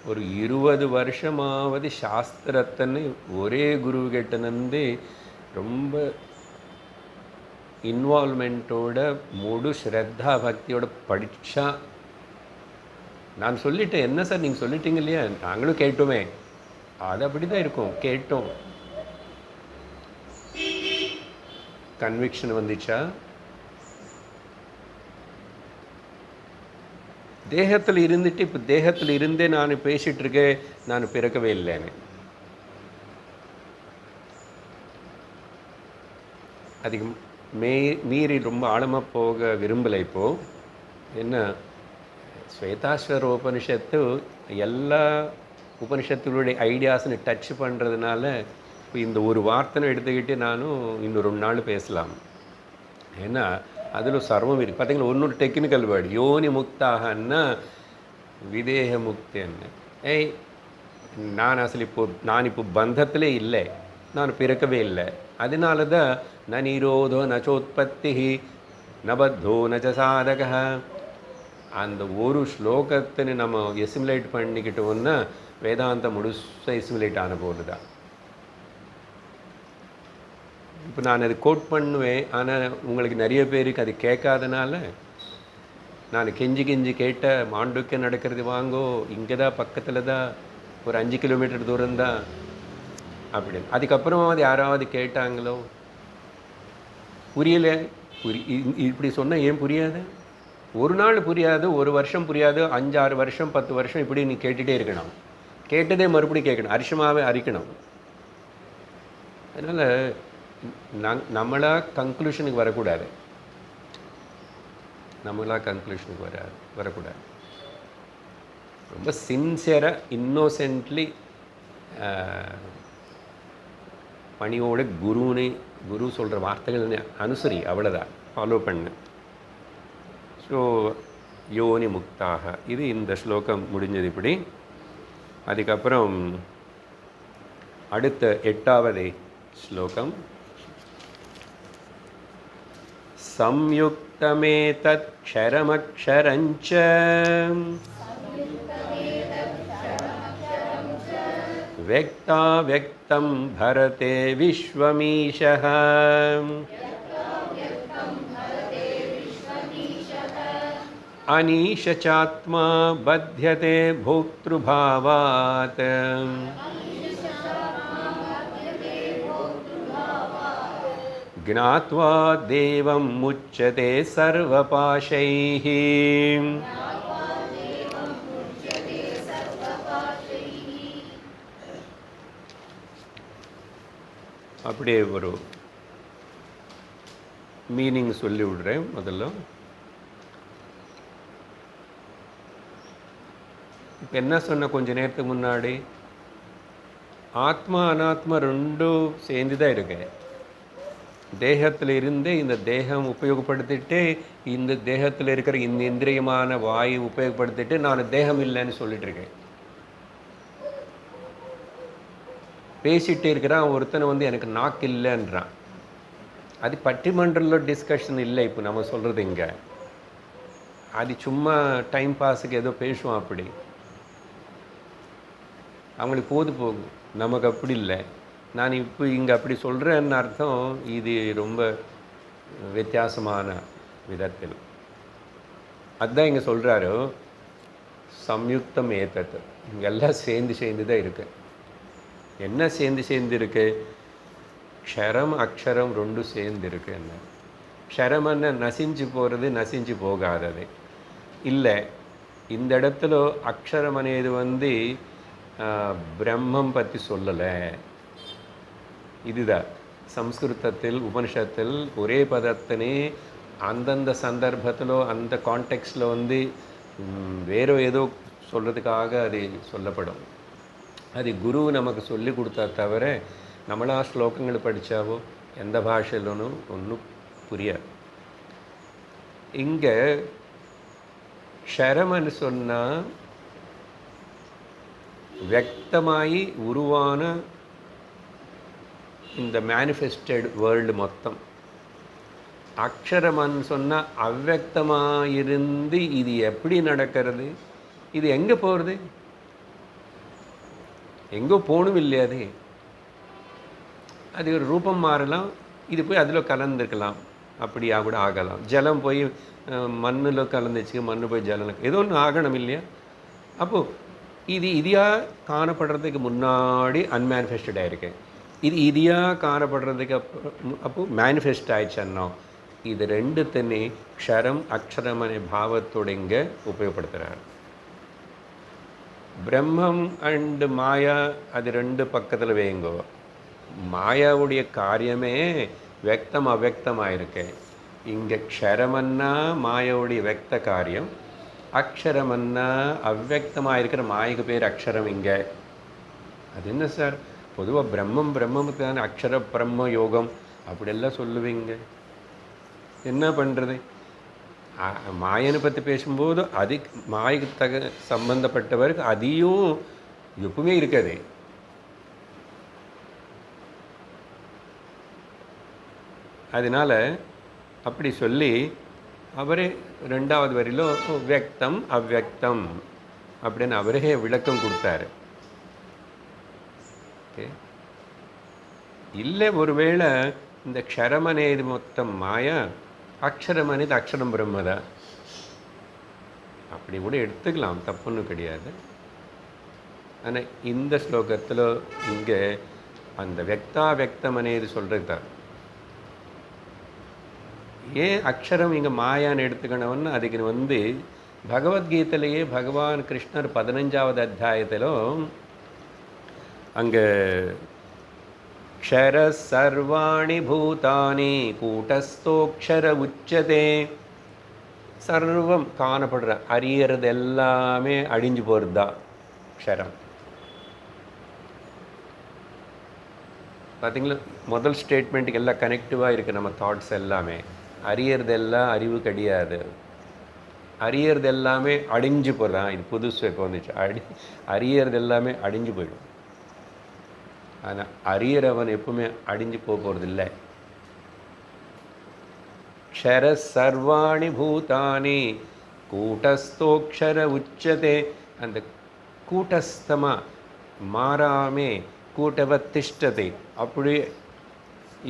ஒரு 20 வருஷமாவது சாஸ்திரத்தன்னு ஒரே குருக்கிட்ட இருந்து ரொம்ப இன்வால்மெண்ட்டோட முழு ஸ்ரத்தா பக்தியோட படித்தா. நான் சொல்லிட்டேன், என்ன சார் நீங்கள் சொல்லிட்டீங்க இல்லையா, நாங்களும் கேட்டோமே. அது அப்படி தான் இருக்கும். கேட்டோம், கன்விக்ஷன் வந்துச்சா? தேகத்தில் இருந்துட்டு இப்போ தேகத்தில் இருந்தே நான் பேசிகிட்டு இருக்கேன், நான் பிறக்கவே இல்லைன்னு. அதுக்கு மீறி ரொம்ப ஆழமாக போக விரும்பலை. இப்போது என்ன, ஸ்வேதாஸ்வர உபனிஷத்து எல்லா உபனிஷத்துகளுடைய ஐடியாஸ்னு டச் பண்ணுறதுனால இப்போ இந்த ஒரு வார்த்தைனை எடுத்துக்கிட்டு நானும் இன்னொரு 2 நாள் பேசலாம். ஏன்னா அதில் சர்வம் இருக்குது. பார்த்தீங்களா, ஒன்னொரு டெக்னிக்கல் வேர்டு. யோனி முக்தாகன்னா விதேக முக்தின்னு. நான் இப்போ பந்தத்திலே இல்லை, நான் பிறக்கவே இல்லை. அதனால தான் ந நிரோதோ நச்சோத்பத்தி நபத்தோ நச்ச சாதக. அந்த ஒரு ஸ்லோகத்தின்னு நம்ம எசிமுலேட் பண்ணிக்கிட்டோம்னா வேதாந்தம் முழுசாக எசிமுலேட் ஆன போது தான். இப்போ நான் அது கோட் பண்ணுவேன், ஆனால் உங்களுக்கு நிறைய பேருக்கு அது கேட்காதனால நான் கெஞ்சி கெஞ்சி கேட்ட மாண்டுக்க நடக்கிறது வாங்கோ, இங்கே தான் பக்கத்தில் தான், ஒரு 5 கிலோமீட்டர் தூரம்தான் அப்படின்னு. அதுக்கப்புறமா அது யாராவது கேட்டாங்களோ புரியல. இப்படி சொன்னால் ஏன் புரியாது? ஒரு நாள் புரியாது, ஒரு வருஷம் புரியாது, 5-6 வருஷம் 10 வருஷம் இப்படி நீ கேட்டுகிட்டே இருக்கணும். கேட்டதே மறுபடியும் கேட்கணும், அரிஷமாவே அரிக்கணும். அதனால் நம்மளாக கன்க்ளூஷனுக்கு வரக்கூடாது. வரக்கூடாது. ரொம்ப சின்சியராக இன்னோசென்ட்லி பணியோட குரு சொல்கிற வார்த்தைகள் அனுசரி, அவ்வளோதான், ஃபாலோ பண்ணு. ஸோ யோனி முக்தாக, இது இந்த ஸ்லோகம் முடிஞ்சது இப்படி. அதுக்கப்புறம் அடுத்த 8வது ஸ்லோகம். சம்யுக்தமேதத் க்ஷரமக்ஷரஞ்ச व्यक्ता व्यक्तं भरते विश्वमीशः अनीश चात्मा बध्यते भोक्तृभावात् ज्ञात्वा देवं मुच्यते सर्वपाशैः. அப்படியே ஒரு மீனிங் சொல்லி விடுறேன். முதல்ல இப்போ என்ன சொன்ன கொஞ்ச நேரத்துக்கு முன்னாடி, ஆத்மா அனாத்மா ரெண்டும் சேர்ந்து தான் இருக்கு. தேகத்தில் இருந்து இந்த தேகம் உபயோகப்படுத்திட்டு, இந்த தேகத்தில் இருக்கிற இந்த இந்திரியமான வாயு உபயோகப்படுத்திட்டு நான் தேகம் இல்லைன்னு சொல்லிட்டு இருக்கேன். பேசிகிட்டே இருக்கிறான் ஒருத்தனை வந்து எனக்கு நாக்கு இல்லைன்றான். அது பட்டிமன்றத்தில் டிஸ்கஷன் இல்லை. இப்போ நம்ம சொல்கிறது இங்கே அது சும்மா டைம் பாஸுக்கு ஏதோ பேசுவோம். அப்படி அவங்களுக்கு போகும். நமக்கு அப்படி இல்லை. நான் இப்போ இங்கே அப்படி சொல்கிறேன்னு அர்த்தம் இது ரொம்ப வித்தியாசமான விதத்தில். அதுதான் இங்கே சொல்கிறாரு, சம்யுக்தம் ஏத்தது. இங்கெல்லாம் சேர்ந்து தான் இருக்கு. என்ன சேர்ந்து இருக்கு? க்ஷரம் அக்ஷரம் ரெண்டும் சேர்ந்து இருக்கு. என்ன க்ஷரம்னா நசிஞ்சு போகிறது, நசிஞ்சு போகாதது இல்லை. இந்த இடத்துல அக்ஷரம் అనేది வந்து பிரம்மம் பற்றி சொல்லலை. இதுதான் சம்ஸ்கிருதத்தில் உபனிஷத்தில் ஒரே பதத்தினே அந்தந்த சந்தர்ப்பத்தில் அந்த கான்டெக்ஸ்டில் வந்து வேறு ஏதோ சொல்கிறதுக்காக அது சொல்லப்படும். அது குரு நமக்கு சொல்லி கொடுத்தா தவிர நம்மளா ஸ்லோகங்கள் படித்தாவோ எந்த பாஷையிலும் ஒன்றும் புரியாது. இங்கே க்ஷரம்னு சொன்னால் வியக்தமாகி உருவான இந்த மேனிஃபெஸ்டட் வேர்ல்டு மொத்தம். அக்ஷரம்னு சொன்னால் அவ்வக்தமாக இருந்து இது எப்படி நடக்கிறது, இது எங்கே போகிறது, எங்கோ போகணும் இல்லையா? அது ஒரு ரூபம் மாறலாம், இது போய் அதில் கலந்துருக்கலாம், அப்படியா கூட ஆகலாம். ஜலம் போய் மண்ணில் கலந்துச்சு, மண் போய் ஜலம், ஏதோ ஒன்று ஆகணும் இல்லையா? அப்போது இது இதியாக காணப்படுறதுக்கு முன்னாடி அன்மேனிஃபெஸ்டடாக இருக்கு. இது இதியாக காணப்படுறதுக்கு அப்போது மேனிஃபெஸ்ட் ஆயிடுச்சுன்னா இது ரெண்டுத்தனே க்ஷரம் அக்ஷரம் அనే భావத்தோடு இங்கே உபயோகப்படுத்துகிறார். பிரம்மம் அண்ட் மாயா அது ரெண்டு பக்கத்தில் வைங்கோ. மாயாவுடைய காரியமே வியக்தம் அவ்வக்தமாக இருக்கு. இங்கே க்ஷரமன்னா மாயாவுடைய வியக்த காரியம், அக்ஷரமன்னா அவ்வக்தமாக இருக்கிற மாயைக்கு பேர் அக்ஷரம். இங்கே அது என்ன சார், பொதுவாக பிரம்மத்துக்கு தானே அக்ஷர பிரம்ம யோகம் அப்படியெல்லாம் சொல்லுவீங்க, என்ன பண்ணுறது? மாயனை பற்றி பேசும்போது அது மாயைக்கு சம்பந்தப்பட்டவருக்கு அதையும் எப்பவுமே இருக்காது. அதனால் அப்படி சொல்லி அவரே 2வது வரியில வியக்தம் அவ்யக்தம் அப்படின்னு அவரே விளக்கம் கொடுத்தாரு. ఓకే. இல்லை ஒருவேளை இந்த க்ஷரம் అనేది మొత్తం మాయ, அக்ஷரம் అనేది அக்ஷரம் பிரம்மதா, அப்படி கூட எடுத்துக்கலாம், தப்புன்னு கிடையாது. ஆனால் இந்த ஸ்லோகத்தில் இங்கே அந்த வியக்தம் అనేది சொல்கிறது தான். ஏன் அக்ஷரம் இங்கே மாயான்னு எடுத்துக்கணும்னு அதுக்கு பகவத்கீதையிலேயே பகவான் கிருஷ்ணர் 15வது அத்தியாயத்திலும் அங்கே க்ஷர சர்வாணி பூதானி கூட்டஸ்தோக்ஷர உச்சதே, சர்வம் காணப்படுற அறியறது எல்லாமே அழிஞ்சு போகிறது தான் க்ஷரம். பார்த்தீங்களா, முதல் ஸ்டேட்மெண்ட்டுக்கு எல்லாம் கனெக்டிவாக இருக்குது நம்ம தாட்ஸ் எல்லாமே. அறியறதெல்லாம் அறிவு கிடையாது, அறியறது எல்லாமே அழிஞ்சு போகிறதான். இது புதுசு இப்போ வந்துச்சு. அறியறது எல்லாமே அழிஞ்சு போயிடும். ஆனால் அறியறவன் எப்பவுமே அழிஞ்சு போகிறது இல்லை. க்ஷர சர்வாணி பூதானி கூட்டஸ்தோக்ஷர உச்சதே, அந்த கூட்டஸ்தமாக மாறாமே கூட்டவத் திஷ்டத்தை அப்படியே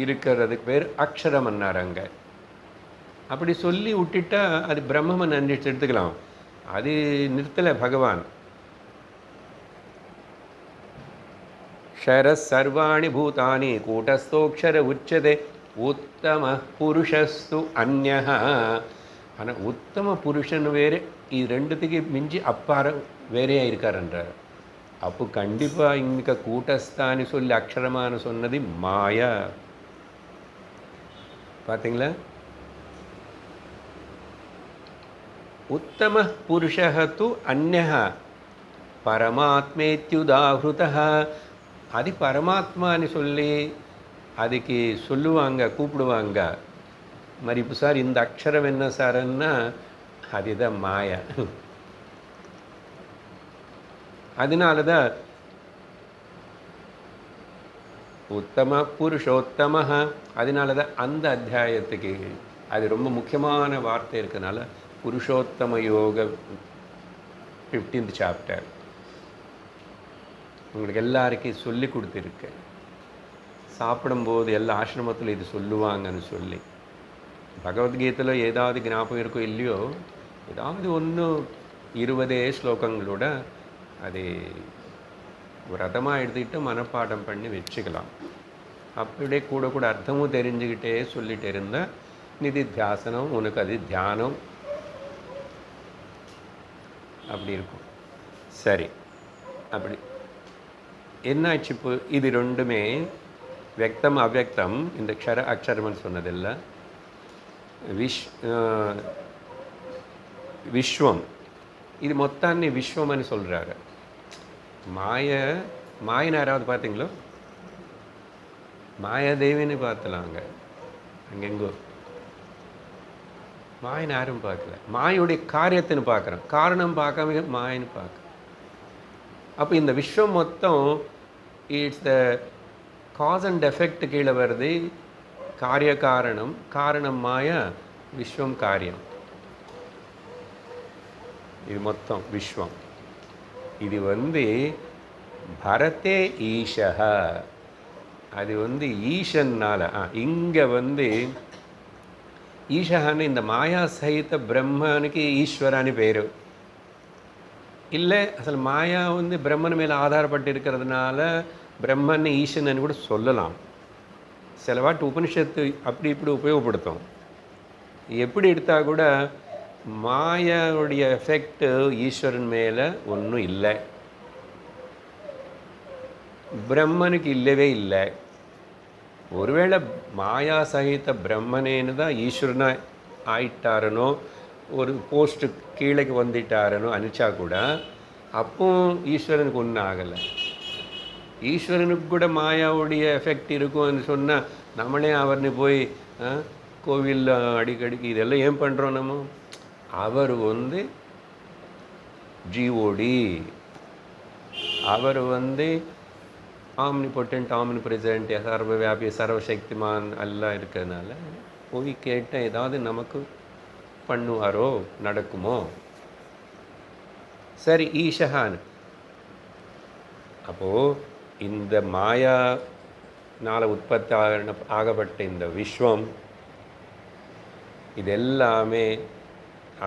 இருக்கிறதுக்கு பேர் அக்ஷரம் அன்னாரங்க. அப்படி சொல்லி விட்டுட்டா அது பிரம்மன் நினைச்சு எடுத்துக்கலாம். அது நிறுத்தலை பகவான். க்ஷர சர்வாணி பூதானி கூட்டஸ்தோக்ஷர உச்சதே உத்தம புருஷஸ்து அந்யஹ. ஆனால் உத்தம புருஷன் வேறு, இது ரெண்டுத்துக்கு மிஞ்சி அப்பார வேறையாக இருக்காருன்றார். அப்போ கண்டிப்பாக இங்கே கூட்டஸ்தானி சொல்லி அக்ஷரமான சொன்னது மாயா. பார்த்தீங்களா, உத்தம புருஷः து அந்யஹ பரமாத்மேத்யுதாஹ்ருதः. அது பரமாத்மான்னு சொல்லி அதுக்கு சொல்லுவாங்க, கூப்பிடுவாங்க. మరి இப்போ சார் இந்த அக்ஷரம் என்ன சார்ன்னா அதுதான் மாயா. அதனால தான் உத்தம புருஷோத்தம. அதனால தான் அந்த அத்தியாயத்துக்கு அது ரொம்ப முக்கியமான வார்த்தை இருக்கனால புருஷோத்தம யோக 15th சாப்டர் உங்களுக்கு எல்லாருக்கும் சொல்லி கொடுத்துருக்கு. சாப்பிடும்போது எல்லா ஆசிரமத்தில் இது சொல்லுவாங்கன்னு சொல்லி. பகவத்கீதையில் ஏதாவது ஞாபகம் இருக்கோ இல்லையோ, ஏதாவது ஒன்று 20 ஸ்லோகங்களோட அது விரதமாக எடுத்துக்கிட்டு மனப்பாடம் பண்ணி வச்சுக்கலாம். அப்படியே கூட கூட அர்த்தமும் தெரிஞ்சுக்கிட்டே சொல்லிட்டு இருந்தால் நிதி தியாசனம் உனக்கு அது தியானம் அப்படி இருக்கும். சரி, அப்படி என்னாச்சு இப்போ? இது ரெண்டுமே வியக்தம் அவ்யக்தம், இந்த க்ஷர அக்ஷரம்னு சொன்னதில்லை. விஸ்வம் இது மொத்தாన్ని விஸ்வம் అని சொல்கிறாரு. மாயன்னு யாராவது பார்த்தீங்களோ? மாயாதேவின்னு பார்த்தலாங்க அங்கெங்கோ. மாயன்னு யாரும் பார்க்கல. மாயுடைய காரியத்தின்னு பார்க்குறோம், காரணம் பார்க்காம மாயன்னு பார்க்க. அப்போ இந்த விஸ்வம் மொத்தம் it's the cause and effect கீழே வருது. காரிய காரணம், காரணம் மாயா, விஸ்வம் காரியம். இது மொத்தம் விஸ்வம். இது பரதே ஈஷஹ. அது ஈஷன்னால இங்கே ஈஷஹான்னு இந்த மாயா சகித பிரம்மனுக்கு ஈஸ்வரான்னு பேர் இல்லை. அசல் மாயா பிரம்மன் மேலே ஆதாரப்பட்டு இருக்கிறதுனால பிரம்மன் ஈசன் கூட சொல்லலாம். சிலவாட்டு உபனிஷத்து அப்படி இப்படி உபயோகப்படுத்தும். எப்படி எடுத்தால் கூட மாயாவுடைய எஃபெக்ட் ஈஸ்வரன் மேலே ஒன்றும் இல்லை, பிரம்மனுக்கு இல்லவே இல்லை. ஒருவேளை மாயா சகித பிரம்மனேன்னு தான் ஈஸ்வரனாக ஆயிட்டாரனோ, ஒரு போஸ்ட்டு கீழே வந்துட்டாரனோ அனுச்சா கூட அப்போ ஈஸ்வரனுக்கு ஒன்றும் ஆகலை. ஈஸ்வரனுக்கு கூட மாயாவுடைய எஃபெக்ட் இருக்கும்னு சொன்னால் நம்மளே அவர்னு போய் கோவிலில் அடிக்கடிக்கு இதெல்லாம் ஏன் பண்ணுறோம் நம்ம? அவர் ஜிஓடி, அவர் ஆம்னிபொட்டன்ட், ஆம்னிப்ரெசன்ட், சர்வவியாபி, சர்வசக்திமான் எல்லாம் இருக்கிறதுனால போய் கேட்டால் ஏதாவது நமக்கு பண்ணுவாரோ நடக்குமோ? சரி, ஈஷகான்னு. அப்போது இந்த மாயானால் உற்பத்தி ஆகப்பட்ட இந்த விஸ்வம் இதெல்லாமே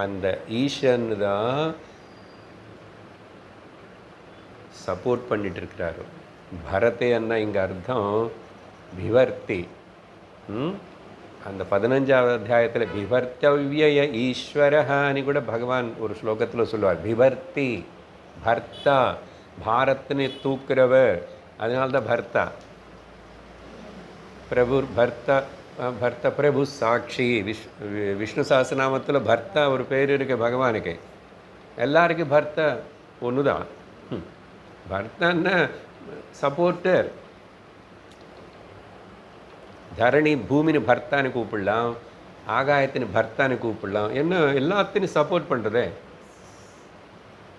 அந்த ஈஷன் தான் சப்போர்ட் பண்ணிட்டு இருக்கிறாரு. பரதே அண்ணா இங்கே அர்த்தம் பிவர்த்தி. அந்த 15வது அத்தியாயத்தில் பிவர்த்தவ்யய ஈஸ்வரஹான்னு கூட பகவான் ஒரு ஸ்லோகத்தில் சொல்லுவார். பிவர்த்தி, பர்த்தா, பாரத்னு தூக்குறவர், அதனால்தான் பர்த்தா. பிரபு பர்த்தா, பர்த்த பிரபு சாட்சி. விஷ்ணு சஹஸ்ரநாமத்தில் பர்த்தா ஒரு பேர் இருக்கு பகவானுக்கு. எல்லாருக்கும் பர்த்தா ஒன்று தான். பர்த்தான்னா சப்போர்ட்டர். தரணி பூமின்னு பர்த்தான்னு கூப்பிடலாம், ஆகாயத்தின்னு பர்த்தான்னு கூப்பிடலாம். என்ன எல்லாத்தையும் சப்போர்ட் பண்ணுறதே,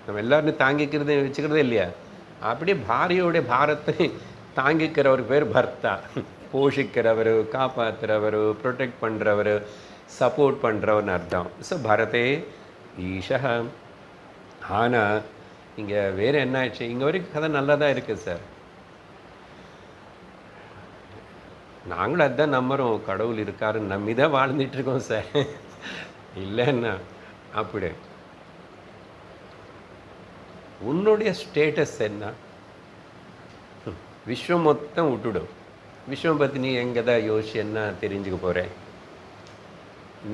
நம்ம எல்லாரும் தாங்கிக்கிறது வச்சுக்கிறதே இல்லையா? அப்படியே பாரியோடைய பாரத்தை தாங்கிக்கிறவர் பேர் பர்த்தா. போஷிக்கிறவர், காப்பாற்றுறவர், ப்ரொடெக்ட் பண்ணுறவர், சப்போர்ட் பண்ணுறவர்னு அர்த்தம். ஸோ பரதே ஈஷா. ஆனால் இங்கே வேறு என்ன ஆயிடுச்சு? இங்கே வரைக்கும் கதை நல்லா தான் இருக்குது சார். நாங்களும் அதுதான் நம்புகிறோம், கடவுள் இருக்காருன்னு நம்பி தான் வாழ்ந்துட்டுருக்கோம் சார். இல்லைன்னா அப்படி உன்னுடைய ஸ்டேட்டஸ் என்ன? விஸ்வம் மொத்தம் விட்டுடும். விஸ்வம் பற்றி நீ எங்கே தான் யோசிச்சு என்ன தெரிஞ்சுக்க போகிறேன்?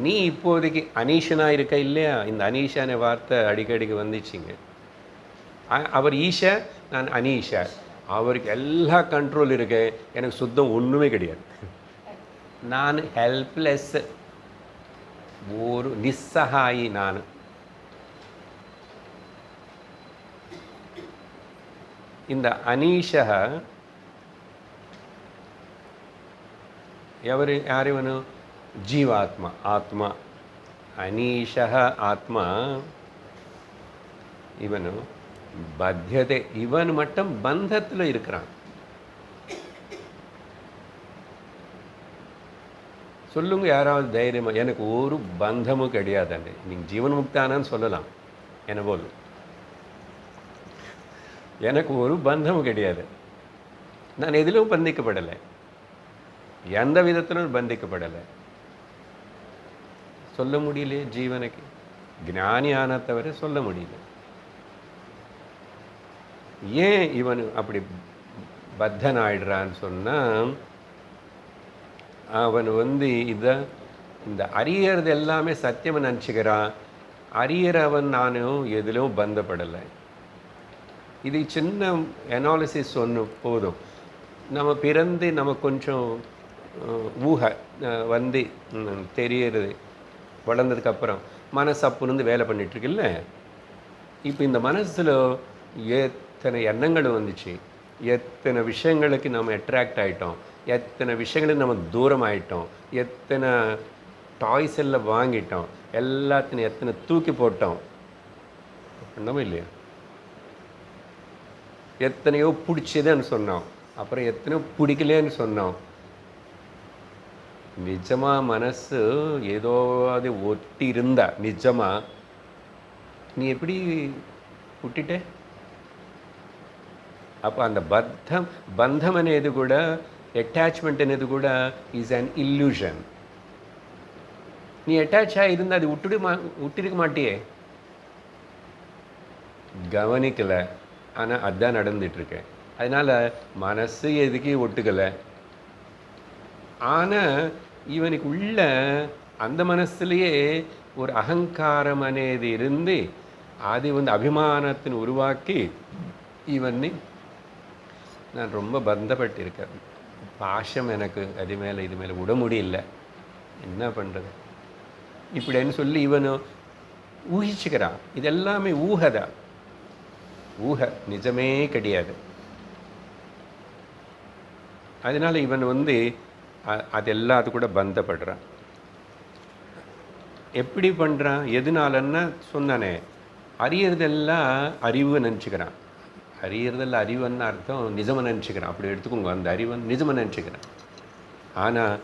நீ இப்போதைக்கு அனீஷனாக இருக்க இல்லையா? இந்த அனீஷான வார்த்தை அடிக்கடிக்கு வந்துச்சுங்க. அவர் ஈஷா, நான் அனீஷா. அவருக்கு எல்லா கண்ட்ரோல் இருக்கு, எனக்கு சுத்தம் ஒன்றுமே கிடையாது. நான் ஹெல்ப்லெஸ், ஒரு நிஸ்ஸகாயி. நான் இந்த அனீஷா ಯಾರಿವನು? ಜೀವಾತ್ಮ, ಆತ್ಮ. ಅನೀಶಃ ಆತ್ಮ. ಇವನು பத்தியதை, இவன் மட்டும் பந்தத்தில் இருக்கிறான். சொல்லுங்க யாராவது தைரியமா, எனக்கு ஒரு பந்தமும் கிடையாதுன்னு. நீங்கள் ஜீவன் முக்தானான்னு சொல்லலாம் என்ன போல். எனக்கு ஒரு பந்தமும் கிடையாது. நான் எதிலும் பந்திக்கப்படலை, எந்த விதத்திலும் பந்திக்கப்படலை. சொல்ல முடியலையே ஜீவனுக்கு. ஞானி ஆன தவிர சொல்ல முடியல. ஏன் இவன் அப்படி பத்தன் ஆயிடுறான்னு சொன்னால், அவன் இந்த அறியறது எல்லாமே சத்தியம் நினச்சிக்கிறான். அறியறவன் நானும் எதிலும் பந்தப்படலை. இது சின்ன அனாலிசிஸ் ஒன்று போதும். நம்ம பிறந்து நம்ம கொஞ்சம் ஊகை தெரியறது, வளர்ந்ததுக்கப்புறம் மனசு அப்புருந்து வேலை பண்ணிகிட்ருக்குல்ல. இப்போ இந்த மனசில் எத்தனை எண்ணங்கள் வந்துச்சு, எத்தனை விஷயங்களுக்கு நம்ம அட்ராக்ட் ஆகிட்டோம், எத்தனை விஷயங்களுக்கு நம்ம தூரம் ஆகிட்டோம், எத்தனை டாய்ஸ் எல்லாம் வாங்கிட்டோம், எல்லாத்தையும் எத்தனை தூக்கி போட்டோம் பண்ணவும் இல்லையா? எத்தனையோ பிடிச்சதுன்னு சொன்னோம், அப்புறம் எத்தனையோ பிடிக்கலன்னு சொன்னோம். நிஜமாக மனசு ஏதோ அது ஒட்டி இருந்தா நிஜமாக நீ எப்படி விட்டுட்ட? அப்போ அந்த பந்தம் అనేది కూడా, అటాచ్మెంట్ అనేది కూడా ఈజ్ అన్ ఇల్యూషన్. நீ அட்டாச் ஆகியிருந்தா அது விட்டிருக்க மாட்டியே, கவனிக்கலை. ஆனால் அதுதான் நடந்துட்டுருக்கேன். அதனால் மனசு எதுக்கு ஒட்டுக்கலை. ஆனால் இவனுக்கு உள்ள அந்த மனசுலேயே ஒரு அகங்காரம் అనేది இருந்து அது அபிமானத்தின் உருவாக்கி இவனை நான் ரொம்ப பந்தப்பட்டிருக்கேன். பாசம் எனக்கு அது மேலே இது மேலே விட முடியல, என்ன பண்ணுறது இப்படின்னு சொல்லி இவனு ஊகிச்சுக்கிறான். இதெல்லாமே ஊகதான், ஊக நிஜமே கிடையாது. அதனால் இவன் அது எல்லாத்து கூட பந்தப்படுறான். எப்படி பண்ணுறான், எதுனாலன்னா சொன்னானே, அறியறதெல்லாம் அறிவு நினச்சிக்கிறான். அறியறதெல்லாம் அறிவுன்னு அர்த்தம் நிஜமாக நினச்சிக்கிறான். அப்படி எடுத்துக்கோங்க, அந்த அறிவன் நிஜமாக நினச்சிக்கிறான். ஆனால்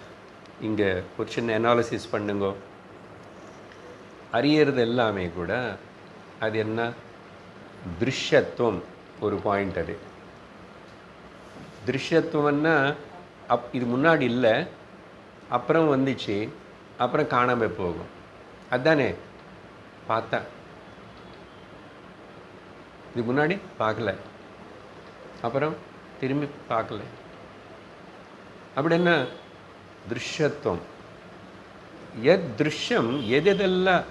இங்கே ஒரு சின்ன அனாலிசிஸ் பண்ணுங்க. அறியறது எல்லாமே கூட அது என்ன, திருஷ்யத்துவம் ஒரு பாயிண்ட். அது திருஷ்யத்துவம்னா இது முன்னாடி இல்லை, அப்புறம் வந்துச்சு, அப்புறம் காணாமல் போகும். அதுதானே பார்த்தா, இது முன்னாடி பார்க்கல, அப்புறம் திரும்பி பார்க்கல. அப்படி என்ன திருஷ்யத்துவம்? எத் திருஷ்யம், எதெல்லாம்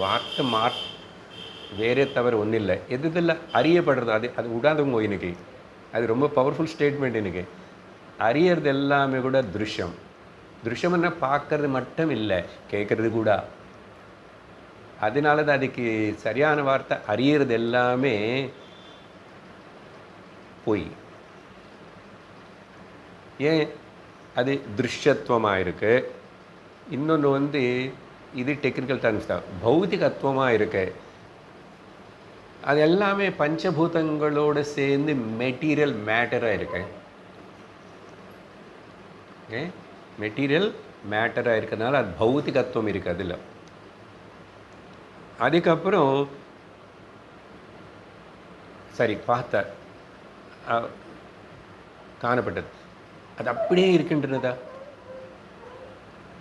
வார்த்தை வேறே தவிர ஒன்றும் இல்லை, எதெல்லாம் அறியப்படுறது அது அது விடாதவங்க எனக்கு. அது ரொம்ப பவர்ஃபுல் ஸ்டேட்மெண்ட் எனக்கு. அறியறது எல்லாமே கூட திருஷ்யம். திருஷ்யம்னா பார்க்கறது மட்டும் இல்லை, கேட்கறது கூட. அதனால தான் அதுக்கு சரியான வார்த்தை அறியறது எல்லாமே பொய். ஏன் அது திருஷ்யத்துவமாக இருக்கு. இன்னொன்று இது டெக்னிக்கல் டர்ம்ஸ் தான், பௌதிகத்துவமாக இருக்கு. அது எல்லாமே பஞ்சபூதங்களோடு சேர்ந்து மெட்டீரியல் மேட்டராக இருக்கு. மெட்டீரியல் மேட்டராக இருக்கிறதுனால அது பௌதிகத்துவம் இருக்குது அதில். அதுக்கப்புறம் சரி பார்த்தா காணப்பட்டது, அது அப்படியே இருக்கின்றதா?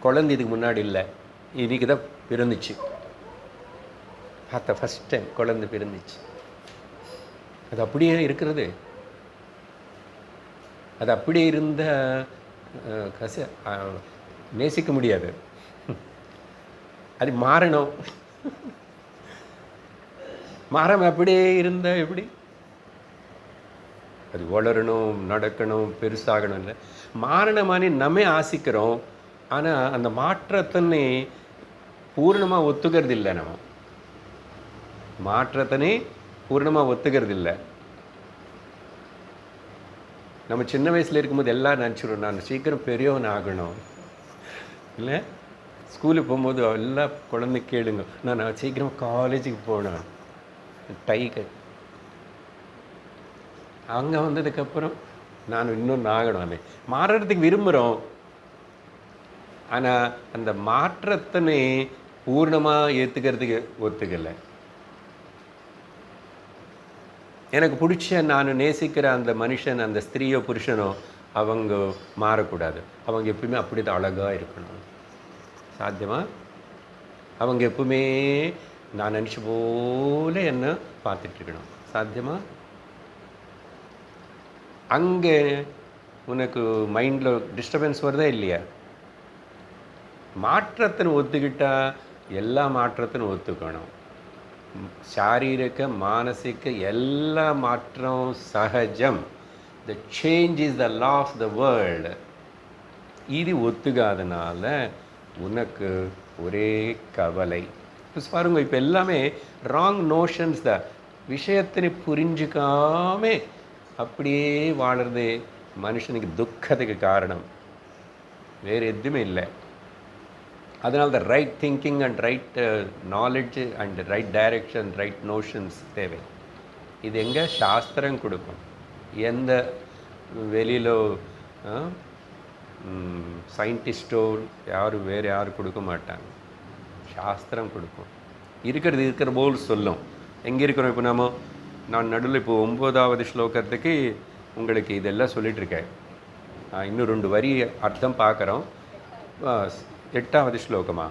குழந்தை இதுக்கு முன்னாடி இல்லை, இன்னைக்கு தான் பிறந்துச்சு. பார்த்தா ஃபஸ்ட் டைம் குழந்தை பிறந்துச்சு, அது அப்படியே இருக்கிறது. அது அப்படியே இருந்த நேசிக்க முடியாது, அது மாறணும். மாறாமல் அப்படியே இருந்த எப்படி? அது வளரணும், நடக்கணும், பெருசாகணும். இல்லை, மாறணுமானே நம்ம ஆசிக்கிறோம். ஆனால் அந்த மாற்றத்தினை பூர்ணமாக ஒத்துக்கிறது இல்லை. நம்ம மாற்றத்தினை பூர்ணமாக ஒத்துக்கிறது இல்லை. நம்ம சின்ன வயசில் இருக்கும்போது எல்லாம் நினச்சிடும், நான் சீக்கிரம் பெரியவன் ஆகணும். இல்லை, ஸ்கூலுக்கு போகும்போது எல்லாம் குழந்தை கேளுங்க, நான் சீக்கிரம் காலேஜுக்கு போனேன், டைக்கு. அங்கே வந்ததுக்கப்புறம் நான் இன்னொன்று ஆகணும். அது மாறுறதுக்கு விரும்புகிறோம். ஆனால் அந்த மாற்றத்தினை பூர்ணமாக ஏற்றுக்கிறதுக்கு ஒத்துக்கலை. எனக்கு பிடிச்ச, நான் நேசிக்கிற அந்த மனுஷன், அந்த ஸ்திரீயோ புருஷனோ அவங்க மாறக்கூடாது. அவங்க எப்பவுமே அப்படி தான் அழகாக இருக்கணும். சாத்தியமா? அவங்க எப்பவுமே நான் நினச்ச போல என்ன பார்த்துட்ருக்கணும். சாத்தியமா? அங்கே உனக்கு மைண்டில் டிஸ்டர்பன்ஸ் வருதா இல்லையா? மாற்றத்தின் ஒத்துக்கிட்டா எல்லா மாற்றத்திനും ஒத்துக்கணும். சாரீரிக மானசிக எல்லா மாற்றம் சகஜம். The change is the law of the world. இது ஒத்துக்காதனால உனக்கு ஒரே கவலை. இப்போ பாருங்க, இப்போ எல்லாமே ராங் நோஷன்ஸ் தான். விஷயத்தினை புரிஞ்சுக்காம அப்படியே வாழறது மனுஷனுக்கு துக்கத்துக்கு காரணம், வேறு எதுவுமே இல்லை. அதனால தான் right thinking and right knowledge and right direction, right notions தேவை. இது எங்கே சாஸ்திரம் கொடுக்கும். எந்த வெளியில் சயின்டிஸ்டோ யாரும் வேறு யாரும் கொடுக்க மாட்டாங்க, சாஸ்திரம் கொடுக்கும். இருக்கிற போல் சொல்லும். எங்கே இருக்கிறோம் இப்போ நம்ம? நான் நடுவில் இப்போ 9வது ஸ்லோகத்துக்கு உங்களுக்கு இதெல்லாம் சொல்லிகிட்ருக்கேன். இன்னும் 2 வரி அர்த்தம் பார்க்குறோம். 8வது ஸ்லோகமா?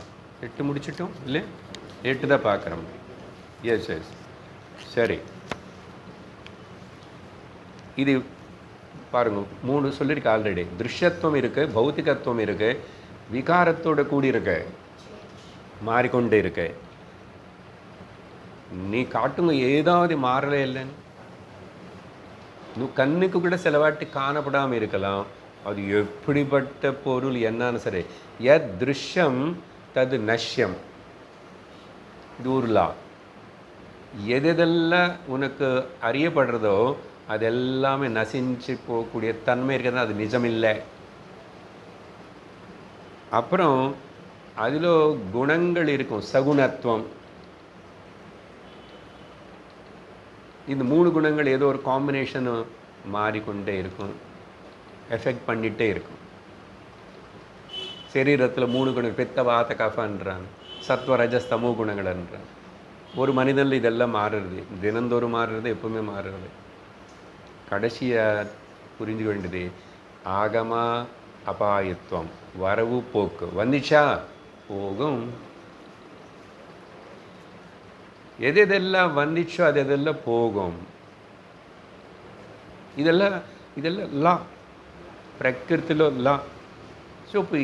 8 முடிச்சிட்டோம் இல்லை? 8 தான் பார்க்குறோம். எஸ் எஸ், சரி. இது பாருங்க, 3 சொல்லியிருக்கு ஆல்ரெடி. திருஷ்யத்துவம் இருக்குது, பௌத்திகத்துவம் இருக்குது, விகாரத்தோடு கூடி இருக்கு, மாறிக்கொண்டே இருக்கு. நீ காட்டுங்க ஏதாவது மாறலே இல்லைன்னு. நீ கண்ணுக்கு கூட சிலவாட்டி காணப்படாமல் இருக்கலாம். அது எப்படிப்பட்ட பொருள் என்னன்னு சரி. எத் திருஷ்யம் தது நஷ்யம். இது ஒரு லா. எதெல்லாம் உனக்கு அறியப்படுறதோ அது எல்லாமே நசிஞ்சு போகக்கூடிய தன்மை இருக்கிறது, அது நிஜமில்லை. அப்புறம் அதில் குணங்கள் இருக்கும், சகுணத்துவம். இந்த 3 குணங்கள் ஏதோ ஒரு காம்பினேஷன் மாறிக்கொண்டே இருக்கும், எஃபெக்ட் பண்ணிகிட்டே இருக்கும். சரீரத்தில் 3 குணம், பித்த வாத கஃபன்றாங்க. சத்வ ரஜஸ் தமோ குணங்கள்ன்ற ஒரு மனிதனில் இதெல்லாம் மாறுறது, தினந்தோறும் மாறுறது, எப்பவுமே மாறுறது. கடைசியாக புரிஞ்சுக்க வேண்டியது ஆகமா அபாயத்துவம், வரவு போக்கு. வந்துச்சா போகும். எதெல்லாம் வந்துச்சோ அது எதெல்லாம் போகும். இதெல்லாம் இதெல்லாம் லா, பிரகிருத்திலோ லா. ஸோ இப்போ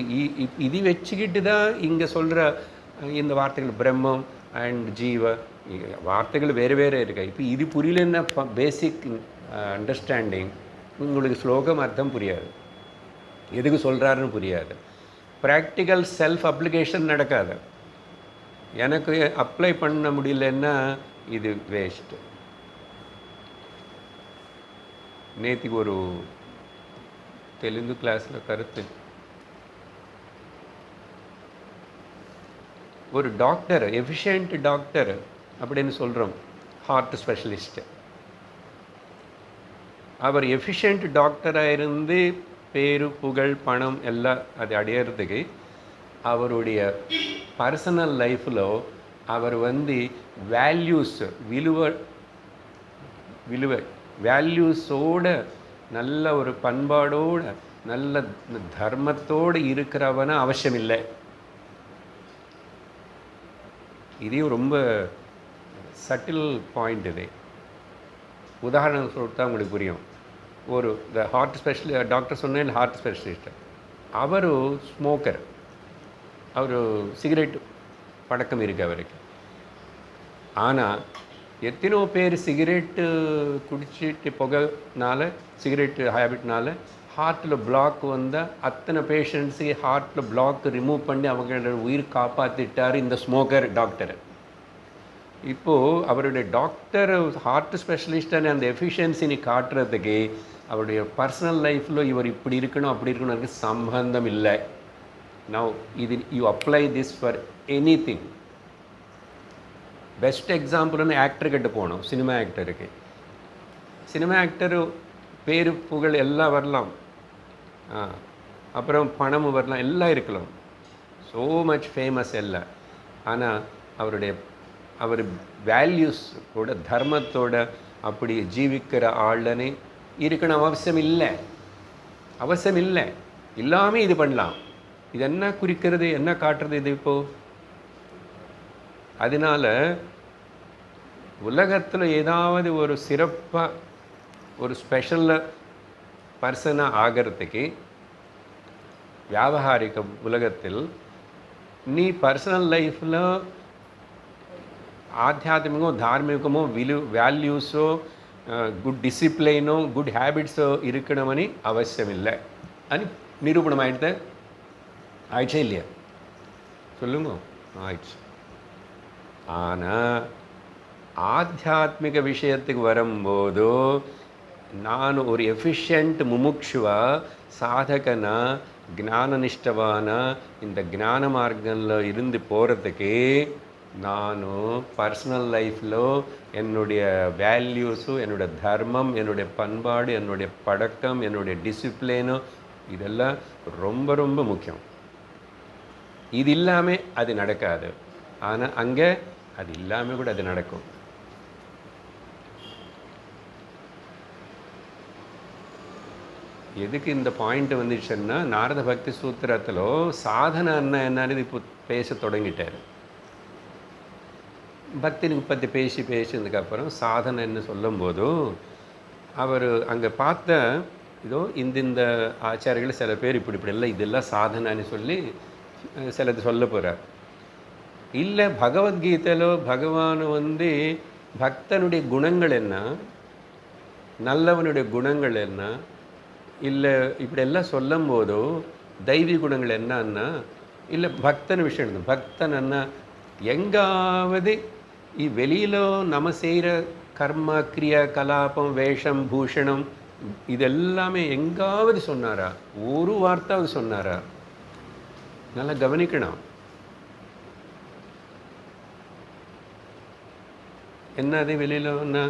இது வச்சுக்கிட்டு தான் இங்கே சொல்கிற இந்த வார்த்தைகள் பிரம்மம் அண்ட் ஜீவ வார்த்தைகள் வேறு வேறு இருக்கா. இப்போ இது புரியலன்னா பேசிக் அண்டர்ஸ்டாண்டிங் உங்களுக்கு ஸ்லோகம் அர்த்தம் புரியாது, எதுக்கு சொல்கிறாருன்னு புரியாது, ப்ராக்டிக்கல் செல்ஃப் அப்ளிகேஷன் நடக்காது. எனக்கு அப்ளை பண்ண முடியலன்னா இது வேஸ்ட்டு. நேற்றுக்கு ஒரு தெலுங்கு கிளாஸில் கருத்து, ஒரு டாக்டர், எஃபிஷியன்ட் டாக்டர் அப்படின்னு சொல்கிறோம், ஹார்ட் ஸ்பெஷலிஸ்ட்டு. அவர் எஃபிஷியன்ட் டாக்டராக இருந்து பேரு புகழ் பணம் எல்லாம் அது அடையிறதுக்கு அவருடைய பர்சனல் லைஃப்பில் அவர் வேல்யூஸ் விலுவை வேல்யூஸோட நல்ல ஒரு பண்பாடோட நல்ல தர்மத்தோடு இருக்கிறவன அவசியம் இல்லை. இதையும் ரொம்ப சட்டில் பாயிண்ட் இது. உதாரணம் சொல்லிட்டா உங்களுக்கு புரியும். ஒரு ஹார்ட் டாக்டர் சொன்னேன், ஹார்ட் ஸ்பெஷலிஸ்ட், அவர் ஸ்மோக்கர், அவர் சிகரெட் பழக்கம் இருக்குது அவருக்கு. ஆனால் எத்தனோ பேர் சிகரெட்டு குடிச்சிட்டு புகைனால, சிகரெட்டு ஹேபிட்னால ஹார்ட்டில் பிளாக் வந்தால் அத்தனை பேஷண்ட்ஸு ஹார்ட்டில் பிளாக் ரிமூவ் பண்ணி அவங்களோட உயிர் காப்பாற்றிட்டார் இந்த ஸ்மோக்கர் டாக்டர். இப்போது அவருடைய டாக்டர் ஹார்ட் ஸ்பெஷலிஸ்டான அந்த எஃபிஷியன்சினி காட்டுறதுக்கு அவருடைய பர்சனல் லைஃப்பில் இவர் இப்படி இருக்கணும் அப்படி இருக்கணும் அதுக்கு சம்பந்தம் இல்லை. நவ் இது you apply this for anything. Best எக்ஸாம்பிள்னு ஆக்டர்கிட்ட போகணும், சினிமா ஆக்டருக்கு. சினிமா ஆக்டரு பேரு புகழ் எல்லாம் வரலாம், அப்புறம் பணமும் வரலாம், எல்லாம் இருக்கலாம், ஸோ மச் ஃபேமஸ் எல்லாம். ஆனால் அவர் வேல்யூஸ் கூட தர்மத்தோட அப்படி ஜீவிக்கிற ஆளுன்னு இருக்கணும் அவசியம் இல்லை. அவசியம் இல்லை, எல்லாமே இது பண்ணலாம். இது என்ன குறிக்கிறது, என்ன காட்டுறது இது இப்போது? அதனால் உலகத்தில் ஏதாவது ஒரு சிறப்பாக ஒரு ஸ்பெஷல் பர்சனாக ஆகிறதுக்கு வியாபகாரிக உலகத்தில் நீ பர்சனல் லைஃப்பில் ஆத்தியாத்மிகமோ தார்மிகமோ வேல்யூஸோ குட் டிசிப்ளினோ குட் ஹேபிட்ஸோ இருக்கணுமని அவசியம் இல்லை అని நிரூபணம் ஆயிடுச்சா இல்லையா? சொல்லுங்க, ஆயிடுச்சு. ஆனால் ஆத்தியாத்மிக விஷயத்துக்கு வரும்போது நான் ஒரு எஃபிஷியன்ட் முமுக்ஷுவா சாதகனா ஞானனிஷ்டவான இந்த ஞான மார்க்கத்தில் இருந்து போகிறதுக்கு நான் பர்சனல் லைஃப்பில் என்னுடைய வேல்யூஸும் என்னுடைய தர்மம் என்னுடைய பண்பாடு என்னுடைய பழக்கம் என்னுடைய டிசிப்ளினு இதெல்லாம் ரொம்ப ரொம்ப முக்கியம். இது இல்லாமல் அது நடக்காது. ஆனால் அங்கே அது இல்லாமல் கூட அது நடக்கும். எதுக்கு இந்த பாயிண்ட் வந்துச்சுன்னா, நாரத பக்தி சூத்திரத்தில் சாதனை என்னன்னு இப்போ பேச தொடங்கிட்டார். பக்தி பற்றி பேசினதுக்கப்புறம் சாதனைன்னு சொல்லும்போது அவர் அங்கே பார்த்த இதோ இந்த ஆச்சாரிகள் சில பேர் இப்படிலாம் இதெல்லாம் சாதனைன்னு சொல்லி சிலது சொல்ல போகிறார். இல்லை, பகவத்கீதையில் பகவான் பக்தனுடைய குணங்கள் என்ன, நல்லவனுடைய குணங்கள் என்ன, இல்லை இப்படியெல்லாம் சொல்லும் போதோ தெய்வீ குணங்கள் என்னன்னா, இல்லை பக்தன் விஷயம் எடுத்து பக்தன் என்ன எங்காவது வெளியில் நம்ம செய்கிற கர்ம கிரியா கலாபம் வேஷம் பூஷணம் இதெல்லாமே எங்காவது சொன்னாரா? ஒரு வார்த்தாவது சொன்னாரா? நல்லா கவனிக்கணும். என்னது வெளியில் ஒன்று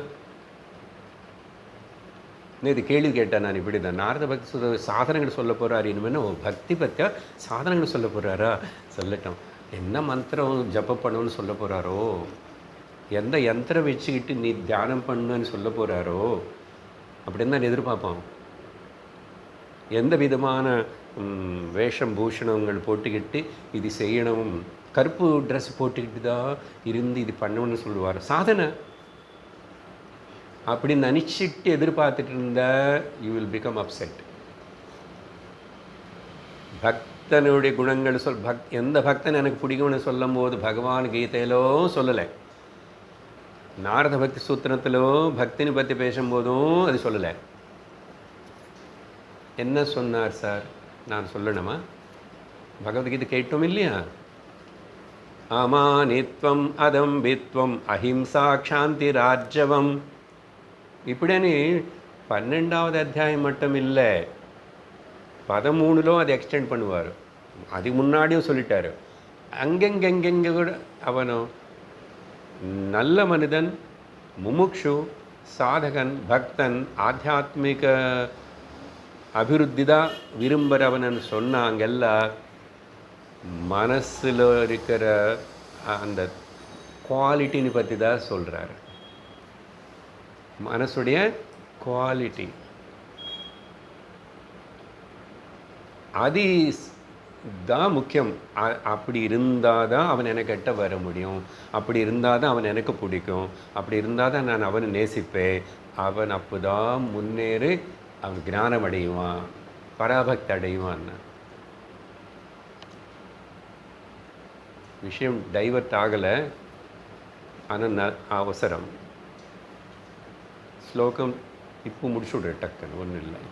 இது கேள்வி கேட்டேன் நான். இப்படி தான் நாரத பக்தி சாதனைகள் சொல்ல போகிறாரு. இனிமேல் பக்தி பற்றியா சாதனைகள் சொல்ல போகிறாரா? சொல்லட்டும். என்ன மந்திரம் ஜபம் பண்ணணும்னு சொல்ல போகிறாரோ, எந்த யந்திரம் வச்சுக்கிட்டு நீ தியானம் பண்ணுன்னு சொல்ல போகிறாரோ அப்படின்னு தான் எதிர்பார்ப்போம். எந்த விதமான வேஷம் பூஷணங்கள் போட்டுக்கிட்டு இது செய்யணும், கருப்பு ட்ரெஸ் போட்டுக்கிட்டு தான் இருந்து இது பண்ணணும்னு சொல்லுவார். சாதனை அப்படி நினச்சிட்டு எதிர்பார்த்துட்டு இருந்தா யூ வில் பிகம் அப்செட். பக்தனுடைய குணங்கள் எந்த பக்தன் எனக்கு பிடிக்கும்னு சொல்லும் போது பகவான் கீதையிலோ சொல்லலை, நாரத பக்தி சூத்திரத்திலோ பக்தினி பற்றி பேசும்போதும் அது சொல்லலை. என்ன சொன்னார் சார்? நான் சொல்லணுமா? பகவத்கீதை கேட்டோம் இல்லையா? அமானித்வம் அதம்பித்வம் அஹிம்சா க்ஷாந்தி ராஜ்யவம் இப்படின்னு 12வது அத்தியாயம் மட்டும் இல்லை, 13லோ அதை எக்ஸ்டெண்ட் பண்ணுவார். அதுக்கு முன்னாடியும் சொல்லிட்டாரு. அங்கெங்கெங்கெங்க கூட அவனும் நல்ல மனிதன், முமுக்ஷு, சாதகன், பக்தன், ஆத்தியாத்மிக அபிவிருத்தி தான் விரும்புகிறவனன்னு சொன்னாங்கெல்லாம் மனசில் இருக்கிற அந்த குவாலிட்டின்னு பற்றி தான் சொல்கிறாரு. மனசுடைய குவாலிட்டி அது தான் முக்கியம். அப்படி இருந்தால் தான் அவன் எனக்கிட்ட வர முடியும், அப்படி இருந்தால் தான் அவன் எனக்கு பிடிக்கும், அப்படி இருந்தால் தான் நான் அவனை நேசிப்பேன். அவன் அப்போ தான் முன்னேறி அவன் ஞானம் அடைவான், பராபக்தி அடைவான். விஷயம் டைவர்ட் ஆகலை, ஆனால் அவசரம். ஸ்லோகம் இப்போ முடிச்சு விடுற டக்குன்னு ஒன்றும் இல்லை.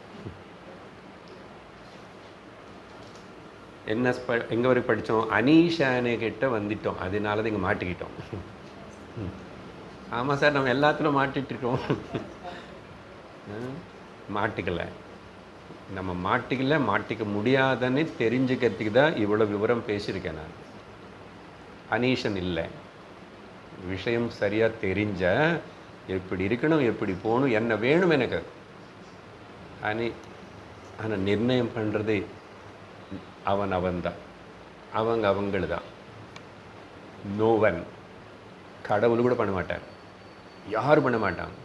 என்ன எங்கே வரைக்கும் படித்தோம்? அனீஷானே கிட்ட வந்துட்டோம், அதனால தான் இங்கே மாட்டிக்கிட்டோம். ஆமாம் சார், நம்ம எல்லாத்துலையும் மாட்டிகிட்ருக்கோம். மாட்டிக்கலை, நம்ம மாட்டிக்க முடியாதுன்னு தெரிஞ்சுக்கிறதுக்கு தான் இவ்வளோ விவரம் பேசியிருக்கேன் நான். அனீஷன் இல்லை, விஷயம் சரியாக தெரிஞ்ச எப்படி இருக்கணும், எப்படி போகணும், என்ன வேணும் எனக்கு ஆனால் நிர்ணயம் பண்ணுறது அவன்தான், அவங்களு தான். நோவன் கடவுள் கூட பண்ண மாட்டார், யாரும் பண்ண மாட்டாங்க.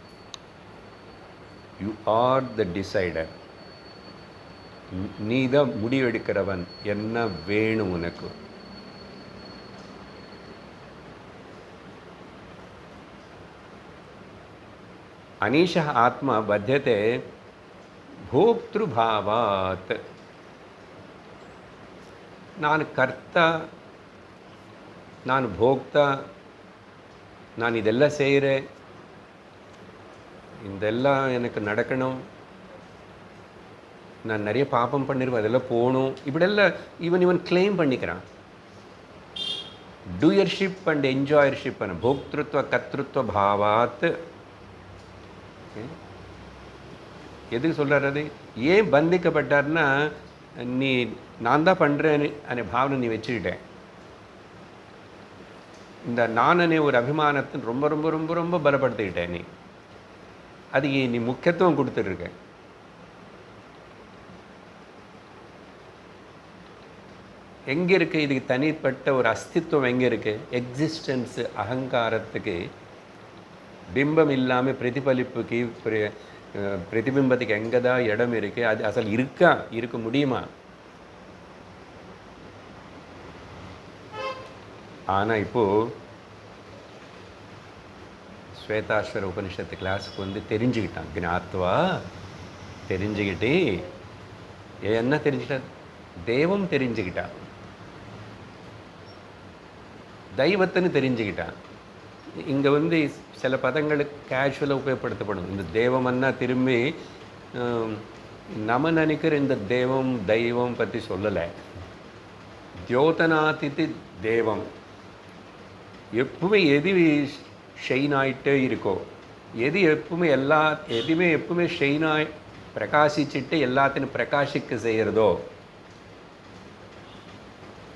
You are the decider. நீ தான் முடிவெடுக்கிறவன், என்ன வேணும் உனக்கு. அனீஷ ஆத்மா பத்தியத்தை போக்திருபாவாத். நான் கர்த்தா, நான் போக்தா, நான் இதெல்லாம் செய்கிறேன், இதெல்லாம் எனக்கு நடக்கணும், நான் நிறைய பாப்பம் பண்ணிருவேன், அதெல்லாம் போகணும், இப்படியெல்லாம் இவன் கிளைம் பண்ணிக்கிறான். டூயர்ஷிப் அண்ட் என்ஜாயர்ஷிப் பண்ண போக்திருத்வ கர்த்திருத்வ பாவாத். எதுக்கு சொல்கிறார்? அது ஏன் பந்திக்கப்பட்டார்னா, நீ நான் தான் பண்ணுறேன்னு அనే பாவனை நீ வச்சுக்கிட்டேன். இந்த நானே ஒரு அபிமானத்தை ரொம்ப ரொம்ப ரொம்ப ரொம்ப பலப்படுத்திக்கிட்டேன். நீ அதுக்கு நீ முக்கியத்துவம் கொடுத்துட்ருக்க. எங்கே இருக்குது இதுக்கு தனிப்பட்ட ஒரு அஸ்தித்வம்? எங்கே இருக்குது எக்ஸிஸ்டன்ஸு? அகங்காரத்துக்கு பிம்பம் இல்லாமல் பிரதிபலிப்புக்கு பிரதிபிம்பத்துக்கு எங்கே தான் இடம் இருக்குது? அது அசல் இருக்க முடியுமா? ஆனால் இப்போது ஸ்வேதாஸ்வர உபனிஷத்து கிளாஸுக்கு வந்து தெரிஞ்சுக்கிட்டான். ஞாத்வா தெரிஞ்சுக்கிட்டு என்ன தெரிஞ்சுக்கிட்டா? தெய்வம் தெரிஞ்சுக்கிட்டா, தெய்வத்தைன்னு தெரிஞ்சுக்கிட்டான். இங்கே வந்து சில பதங்களுக்கு கேஷுவலாக உபயோகப்படுத்தப்படும். இந்த தெய்வம்னா திரும்பி நம்ம நினைக்கிற இந்த தெய்வம் பற்றி சொல்லலை. தியோதனாதிதி தெய்வம் எப்பவுமே எது ஷைன் ஆகிட்டே இருக்கோ, எதுவுமே எப்பவுமே ஷைனாய் பிரகாசிச்சுட்டு எல்லாத்தையும் பிரகாசிக்க செய்கிறதோ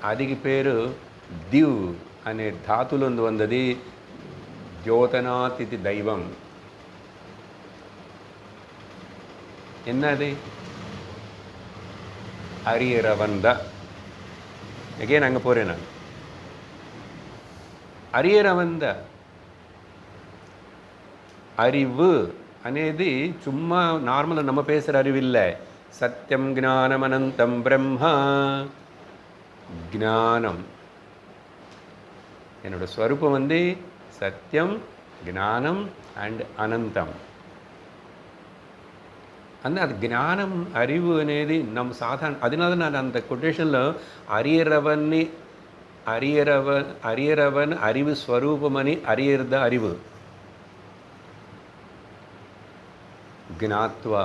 அதுக்கு பேர் திவ் அనే ధాతులందు வந்தது தியோதனாதிதி தெய்வம். என்னது? அறியறவன் தான். எகேன் அங்கே போகிறேன் நான். அறியறவந்த அறிவு అనేది சும்மா நார்மலாக நம்ம பேசுகிற அறிவு இல்லை. சத்தியம் ஞானம் அனந்தம் பிரம்மா. ஞானம் என்னோட ஸ்வரூபம் வந்து சத்தியம், ஞானம் அண்ட் அனந்தம். அது జ్ఞానం அறிவு అనేది நம்ம சாதாரண. அதனால நான் அந்த கொட்டேஷனில் அறியறவன் அறிவு ஸ்வரூபமணி அறியறத அறிவு. జ్ఞాత్వా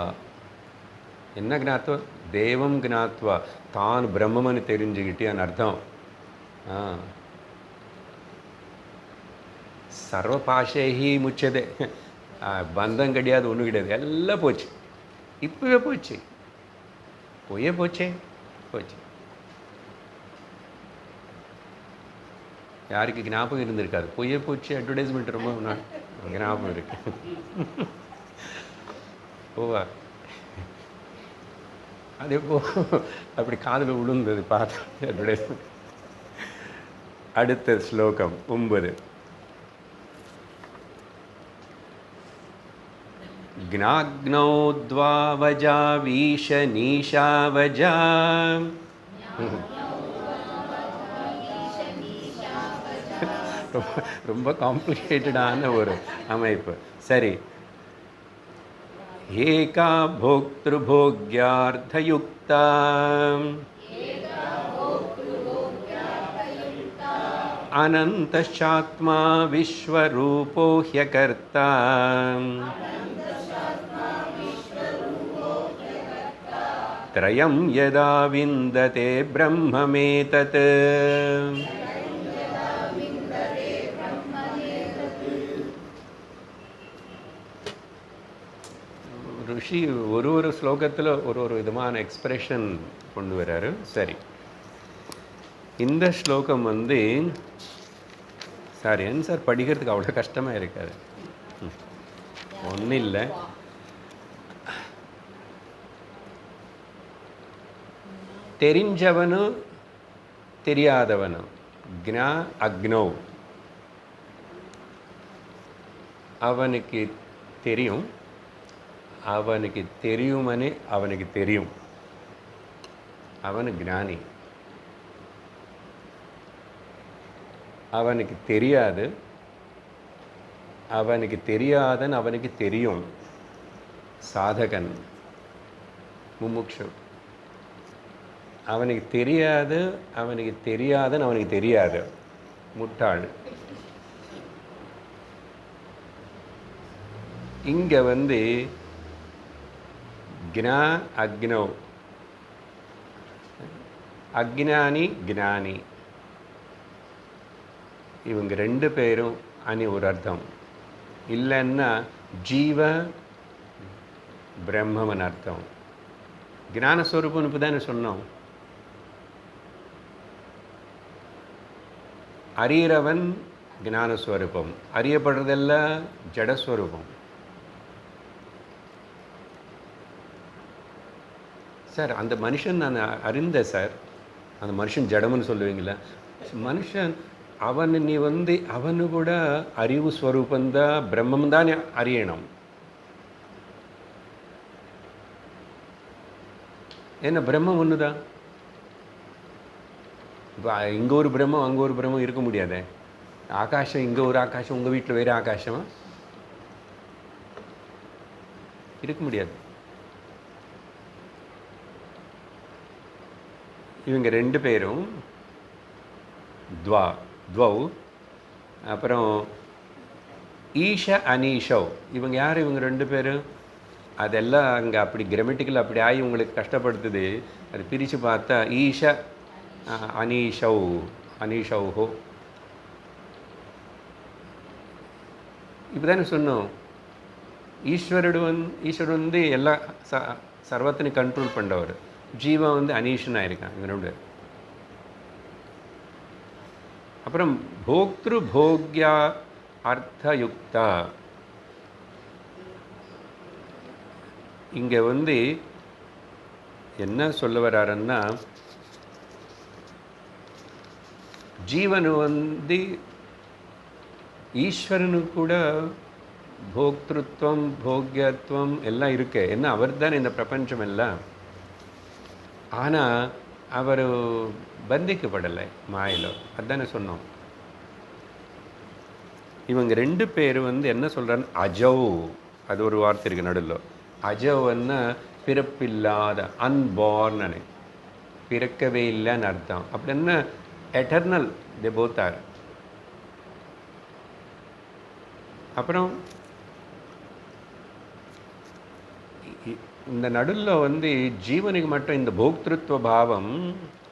என்ன జ్ఞాత్వా? தேவம் జ్ఞాత్వా தான் பிரம்மமனு தெரிஞ்சுக்கிட்டேன்னு அர்த்தம். சர்வ பாஷைஹி முச்சதே. பந்தம் கிடையாது, ஒன்றும் கிடையாது, எல்லாம் போச்சு. இப்போவே போச்சு, போச்சே. யாருக்கு ஞாபகம் இருந்திருக்காது? போச்சு அட்வர்டைஸ்மெண்ட் ரொம்ப ஞாபகம் இருக்கு. போவா அது எப்போ அப்படி காதில் விழுந்தது பார்த்து அட்வர்டைஸ்மெண்ட். அடுத்த ஸ்லோகம் 9. జ్ఞాగ్నౌ ద్వావజా వీష నీషావజా. ரொம்ப காம்ப்ளிகேட்டடான ஒரு அமைப்பு. சரி. ஏகா போக்திருபோக்யார்த்தயுக்தா அனந்தச்சாத்மா விஸ்வரூபோ ஹ்யகர்த்தா. த்ரயம் யதா விந்ததே பிரம்மமேதத். ருஷி ஒரு ஸ்லோகத்தில் ஒரு விதமான எக்ஸ்பிரஷன் கொண்டு வர்றாரு. சரி, இந்த ஸ்லோகம் வந்து சார் ஏன் சார் படிக்கிறதுக்கு அவ்வளோ கஷ்டமாக இருக்காது? ஒன்றும் இல்லை. தெரிஞ்சவனும் தெரியாதவனும் க்ஞா அக்னோ. அவனுக்கு தெரியும், அவனுக்கு தெரியுமனே அவனுக்கு தெரியும். அவனு ஞானி. அவனுக்கு தெரியாது, அவனுக்கு தெரியாதன் அவனுக்கு தெரியும். சாதகன், முமுக்ஷு. அவனுக்கு தெரியாது, அவனுக்கு தெரியாதன் அவனுக்கு தெரியாது, முட்டாள். இங்கே வந்து க்ஞா அக்னோ, அக்ஞானி ஞானி, இவங்க ரெண்டு பேரும் அனி ஒரு அர்த்தம். இல்லைன்னா ஜீவ பிரம்மன் அர்த்தம். ஞானஸ்வரூபம்னு இப்போ தானே சொன்னோம். அறியறவன் ஞானஸ்வரூபம், அறியப்படுறதெல்லாம் ஜடஸ்வரூபம். சார் அந்த மனுஷன் நான் அறிந்தேன் சார். அந்த மனுஷன் ஜடம்னு சொல்லுவீங்களா? மனுஷன் அவன் நீ வந்து அவனு கூட அறிவு ஸ்வரூபந்தான், பிரம்மம் தான் அறியணும். ஏன்னா பிரம்மம் ஒன்று தான். இப்போ இங்கே ஒரு பிரம்மம் அங்கே ஒரு பிரம்மம் இருக்க முடியாதே. ஆகாஷம் இங்கே ஒரு ஆகாஷம், உங்கள் வீட்டில் வேறு ஆகாஷமா இருக்க முடியாது. இவங்க ரெண்டு பேரும் துவௌ. அப்புறம் ஈஷ அனீஷோ. இவங்க யார்? இவங்க ரெண்டு பேரும் அதெல்லாம் அங்கே அப்படி கிராமட்டிக்கல் அப்படி ஆகி உங்களுக்கு கஷ்டப்படுத்துது. அது பிரித்து பார்த்தா ஈஷ அனீஷௌஹோ. இப்போ தானே சொன்னோம், ஈஸ்வரன் வந்து எல்லா சர்வத்தினையும் கண்ட்ரோல் பண்ணுறவர். ஜீவன் வந்து அனீஷனாக இருக்கான். இவன் ரெண்டு. அப்புறம் போக்திரு போக்யா அர்த்தயுக்தா. இங்கே வந்து என்ன சொல்ல வர்றாருன்னா, ஜீவன் வந்து ஈஸ்வரனுக்கு கூட போக்திருத்வம் போக்யத்துவம் எல்லாம் இருக்கு. என்ன அவர் தானே இந்த பிரபஞ்சம் எல்லாம். ஆனால் அவர் பந்திக்கப்படலை மாயிலோ. அதுதானே சொன்னோம். இவங்க 2 பேர் என்ன சொல்கிறான்னு அஜவ், அது ஒரு வார்த்தை இருக்குது நடுவில். அஜவ்ன்னா பிறப்பில்லாத, அன்பார்ன்னு, பிறக்கவே இல்லைன்னு அர்த்தம். அப்படின்னா எட்டர்னல் தே போத் ஆர். அப்புறம் இந்த நடுவில் ஜீவனுக்கு மட்டும் இந்த போக்திருத்துவ பாவம்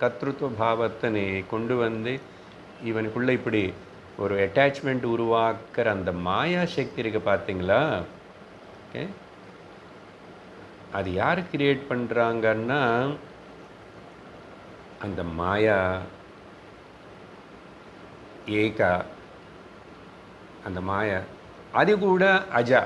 கர்த்திருத்துவ பாவத்தினை கொண்டு இவனுக்குள்ளே இப்படி ஒரு அட்டாச்மெண்ட் உருவாக்குற அந்த மாயா சக்தி இருக்கு பார்த்தீங்களா? ஓகே, அது யார் கிரியேட் பண்ணுறாங்கன்னா அந்த மாயா ஏகா, அந்த மாயா அது கூட அஜா.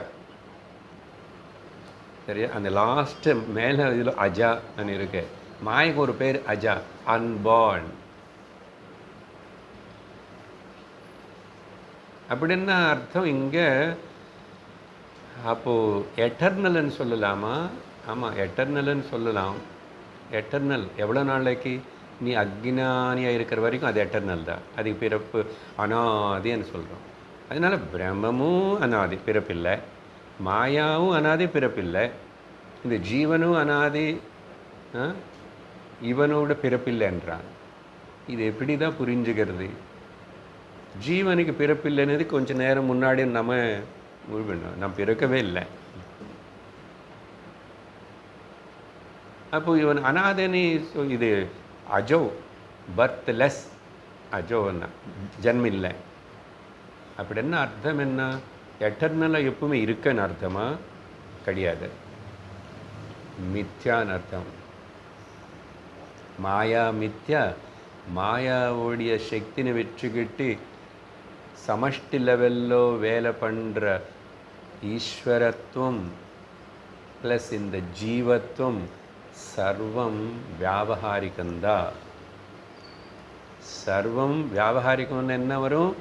சரியா? அந்த லாஸ்ட்டு மேலே இதில் அஜா இருக்கு. மாயக்கு ஒரு பேர் அஜா, அன்பார்ன். அப்படின்னா அர்த்தம் இங்கே அப்போது எட்டர்னல்னு சொல்லலாமா? ஆமாம், எட்டர்னல்னு சொல்லலாம். எட்டர்னல் எவ்வளோ நாளைக்கு? நீ அக்ஞானியாக இருக்கிற வரைக்கும் அது எட்டர்னல் தான். அதுக்கு பிறப்பு அனாதின்னு சொல்கிறோம். அதனால் பிரம்மமும் அனாதி, பிறப்பில்லை. மாயாவும் அனாதி, பிறப்பில்லை. இந்த ஜீவனும் அனாதி, இவனோட பிறப்பில்லைன்றான். இது எப்படி தான் புரிஞ்சுக்கிறது? ஜீவனுக்கு பிறப்பில்லைன்னு கொஞ்சம் நேரம் முன்னாடி நம்ம முடிவு நான் பிறக்கவே இல்லை. அப்போ இவன் அனாதனி. இது அஜோ, பர்த்லெஸ். அஜோன்னா ஜன்மில்லை. அப்படி என்ன அர்த்தம்? என்ன எட்டர்னலாக எப்பவுமே இருக்குன்னு அர்த்தமா? கிடையாது, மித்யான்னு அர்த்தம். மாயா மித்யா. மாயாவுடைய சக்தினை வச்சுக்கிட்டு சமஷ்டி லெவல்லோ வேலை பண்ணுற ஈஸ்வரத்துவம் ப்ளஸ் இந்த ஜீவத்துவம் சர்வம் வியாபகாரிகந்தா. சர்வம் வியாபகாரிகம்னு என்ன வரும்?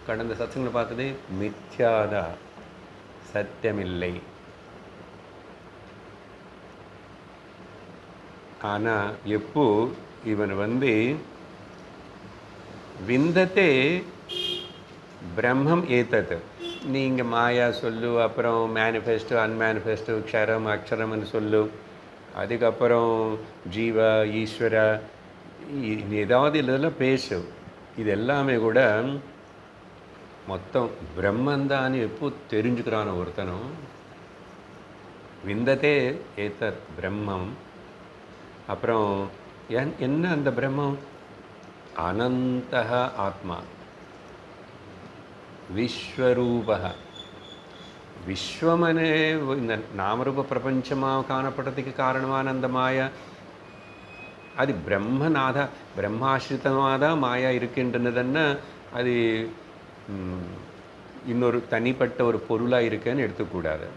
கடந்த சத்சங்களை பார்த்தது மித்யாதா, சத்தியமில்லை. ஆனால் எப்போ இவன் விந்தத்தே பிரம்மம் ஏத்தது. நீங்கள் மாயா சொல்லு, அப்புறம் மேனிஃபெஸ்டோ அன்மேனிஃபெஸ்டோ, க்ஷரம் அக்ஷரம்னு சொல்லு, அதுக்கப்புறம் ஜீவ ஈஸ்வர ஏதாவது இதெல்லாம் பேசு. இது எல்லாமே கூட மொத்தம் பிரம்மந்தான்னு எப்போ தெரிஞ்சுக்கிறான ஒருத்தனும். விந்தத்தே ஏத்தத் பிரம்மம். அப்புறம் என்ன அந்த பிரம்மம்? அனந்தः ஆத்மா, விஸ்வரூபः. விஸ்வமனே இந்த நாமரூப பிரபஞ்சமாக காணப்படுறதுக்கு காரணமான அந்த மாயா, அது பிரம்மநாத பிரம்மாசிரிதமாக தான் மாயா இருக்கின்றதுன்னா அது இன்னொரு தனிப்பட்ட ஒரு பொருளாக இருக்குன்னு எடுத்துக்கூடாது.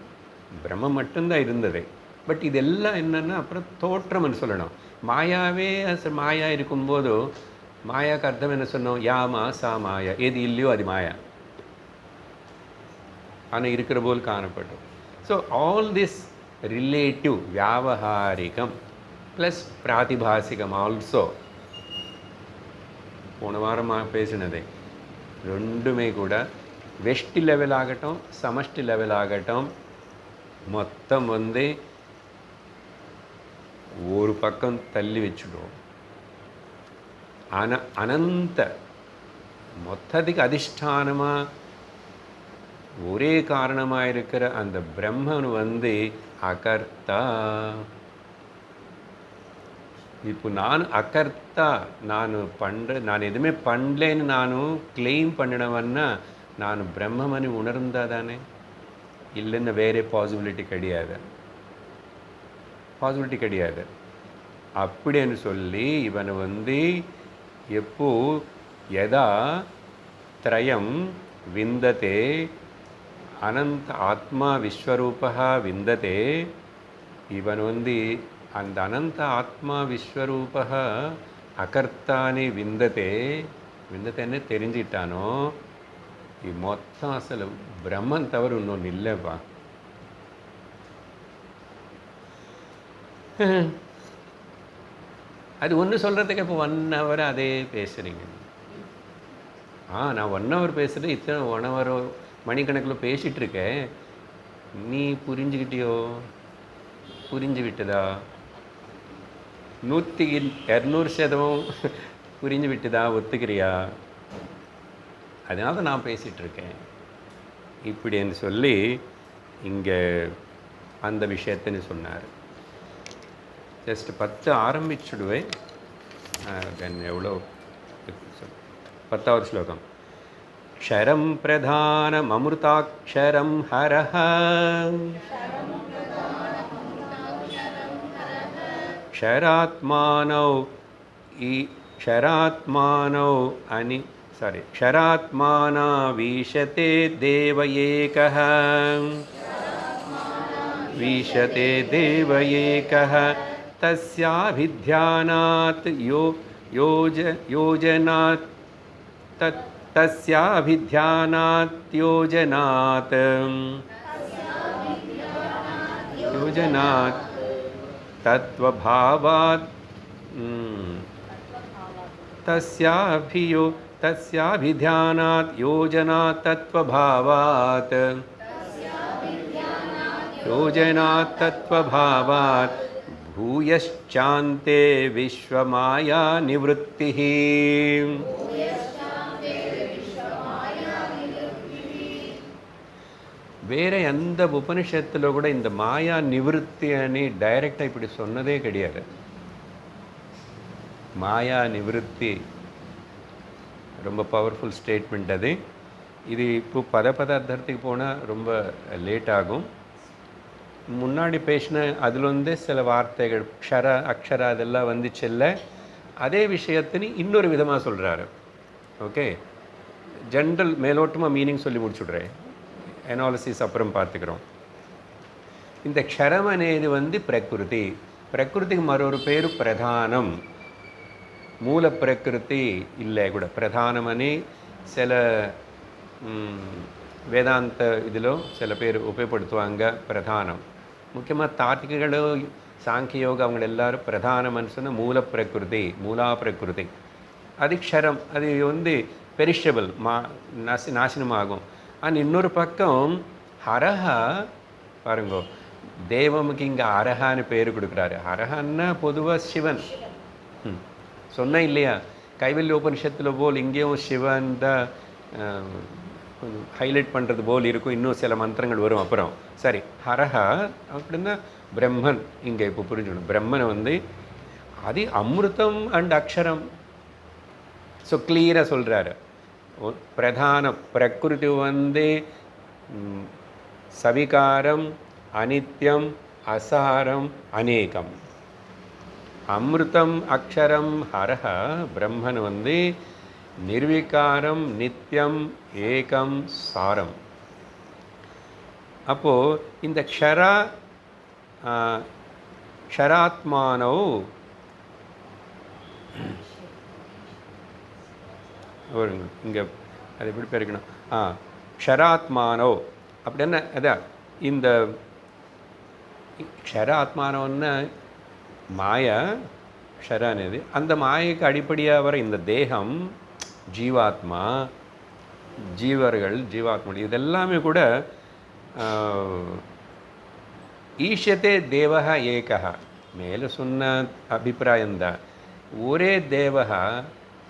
பிரம்மம் மட்டும்தான் இருந்தது. பட் இதெல்லாம் என்னென்னா அப்புறம் தோற்றம்னு சொல்லணும். மாயாவே மாயா இருக்கும்போது மாயாக்கு அர்த்தம் என்ன சொன்னோம்? யாமா சா மாயா. எது இல்லையோ அது மாயா, ஆனால் இருக்கிற போல் காணப்படும். ஸோ ஆல் திஸ் ரிலேட்டிவ் வியாபகாரிகம் ப்ளஸ் பிராதிபாசிகம் ஆல்சோ. போன வாரமாக பேசினதை ரெண்டுமே கூட வெஷ்டி லெவல் ஆகட்டும் சமஷ்டி லெவல் ஆகட்டும் மொத்தம் ஒரு பக்கம் தள்ளி வச்சுடுவோம். ஆனால் அனந்த மொத்தத்துக்கு அதிஷ்டானமாக ஒரே காரணமாக இருக்கிற அந்த பிரம்மன் அகர்த்தா. இப்போ நான் அகர்த்தா, நான் எதுவுமே பண்ணலேன்னு நானும் கிளைம் பண்ணினவன்னா நான் பிரம்மமனி உணர்ந்தா தானே? இல்லைன்னு வேறே பாசிபிலிட்டி கிடையாது. அப்படின்னு சொல்லி இவன் எப்போ யதா த்ரயம் விந்ததே அனந்த ஆத்மா விஸ்வரூபா விந்ததே. இவன் அந்த அனந்த ஆத்மா விஸ்வரூபா அகர்த்தானே விந்ததேன்னு தெரிஞ்சிட்டானோ, మొత్తం అసలు బ్రహ్మం తవరు இன்னொன்று இல்லைப்பா. அது ஒன்று சொல்கிறதுக்கு இப்போ 1 hour அதே பேசுகிறீங்க. நான் 1 hour பேசுகிறது, இத்தனை 1 hour மணிக்கணக்கில் பேசிகிட்ருக்கேன். நீ புரிஞ்சுக்கிட்டியோ? புரிஞ்சு விட்டதா? 100% புரிஞ்சு விட்டுதா? ஒத்துக்கிறியா? அதனால தான் நான் பேசிகிட்ருக்கேன் இப்படின்னு சொல்லி இங்கே அந்த விஷயத்தைன்னு சொன்னார். ஜஸ்ட் 10 ஆரம்பிச்சுடுவேன். எவ்வளோ 10வது ஸ்லோகம். க்ஷரம் பிரதானம் அமிர்தாக்ஷரம் ஹரஹ க்ஷராத்மானௌ க்ஷராத்மானா வீஷதே தேவ ஏகः तस्याभिध्यानात् योजनात् तत्त्वभावात् तस्याभिध्यानात् योजनात् तत्त्वभावात् भूयश्चान्ते विश्वमाया निवृत्तिः. வேறு எந்த உபனிஷத்தில் கூட இந்த மாயா நிவர்த்தி அணி டைரெக்டாக இப்படி சொன்னதே கிடையாது. மாயா நிவர்த்தி ரொம்ப பவர்ஃபுல் ஸ்டேட்மெண்ட் அது. இது இப்போ பதார்த்தத்துக்கு போனால் ரொம்ப லேட் ஆகும். முன்னாடி பேசின அதில் வந்து சில வார்த்தைகள் அக்ஷரா அதெல்லாம் வந்துச்சல்ல, அதே விஷயத்தின்னு இன்னொரு விதமாக சொல்கிறாரு. ஓகே, ஜென்ரல் மேலோட்டமாக மீனிங் சொல்லி முடிச்சுடுறேன், அனாலிசிஸ் அப்புறம் பார்த்துக்கிறோம். இந்த க்ஷரம் అనేది வந்து பிரகிருதிக்கு மற்றொரு பேர் பிரதானம். மூல பிரகிருதி இல்லை கூட பிரதானம் అని சில வேதாந்த இதில் சில பேர் உபயோகப்படுத்துவாங்க பிரதானம். முக்கியமாக தார்க்கிகளோ சாங்கியோக அவங்க எல்லாரும் பிரதானம்னு சொன்னால் மூல பிரகிருதி, மூலா பிரகிருதி. அது க்ஷரம், அது வந்து பெரிஷபிள், நாசனமாகும். ஆனால் இன்னொரு பக்கம் ஹரஹா பாருங்கோ, தேவமுக்கு இங்கே அரஹான்னு பேர் கொடுக்குறாரு. ஹரஹான்னா பொதுவாக சிவன் சொன்னேன் இல்லையா, கைவல்ய உபனிஷத்தில் போல் இங்கேயும் சிவன் தான் ஹைலைட் பண்ணுறது போல் இருக்கும். இன்னும் சில மந்திரங்கள் வரும் அப்புறம். சரி, ஹரஹா அப்படின்னா பிரம்மன். இங்கே இப்போ புரிஞ்சுக்கணும், பிரம்மனை வந்து அது அமிர்தம் அண்ட் அக்ஷரம். ஸோ கிளியராக சொல்கிறாரு. பிரதான பிரகிருதி வந்து சவிகாரம், அனித்யம், அசாரம், அநேகம். அமிர்தம் அக்ஷரம் ஹரஹ பிரம்மன் வந்து நிர்விகாரம், நித்தியம், ஏகம், சாரம். அப்போது இந்த க்ஷராத்மானோ இங்கே அது எப்படி பேருக்கணும், க்ஷராத்மானோ அப்படின்னா அதான் இந்த க்ஷராத்மானோன்னு மாயா க்ஷர అనేది அந்த மாயைக்கு அடிப்படையாக வர இந்த தேகம், ஜீவாத்மா, ஜீவர்கள், ஜீவாத்மா இதெல்லாமே கூட ஈஷத்தே தேவः ஏகः. மேலே சொன்ன அபிப்பிராயம்தான். ஒரே தேவः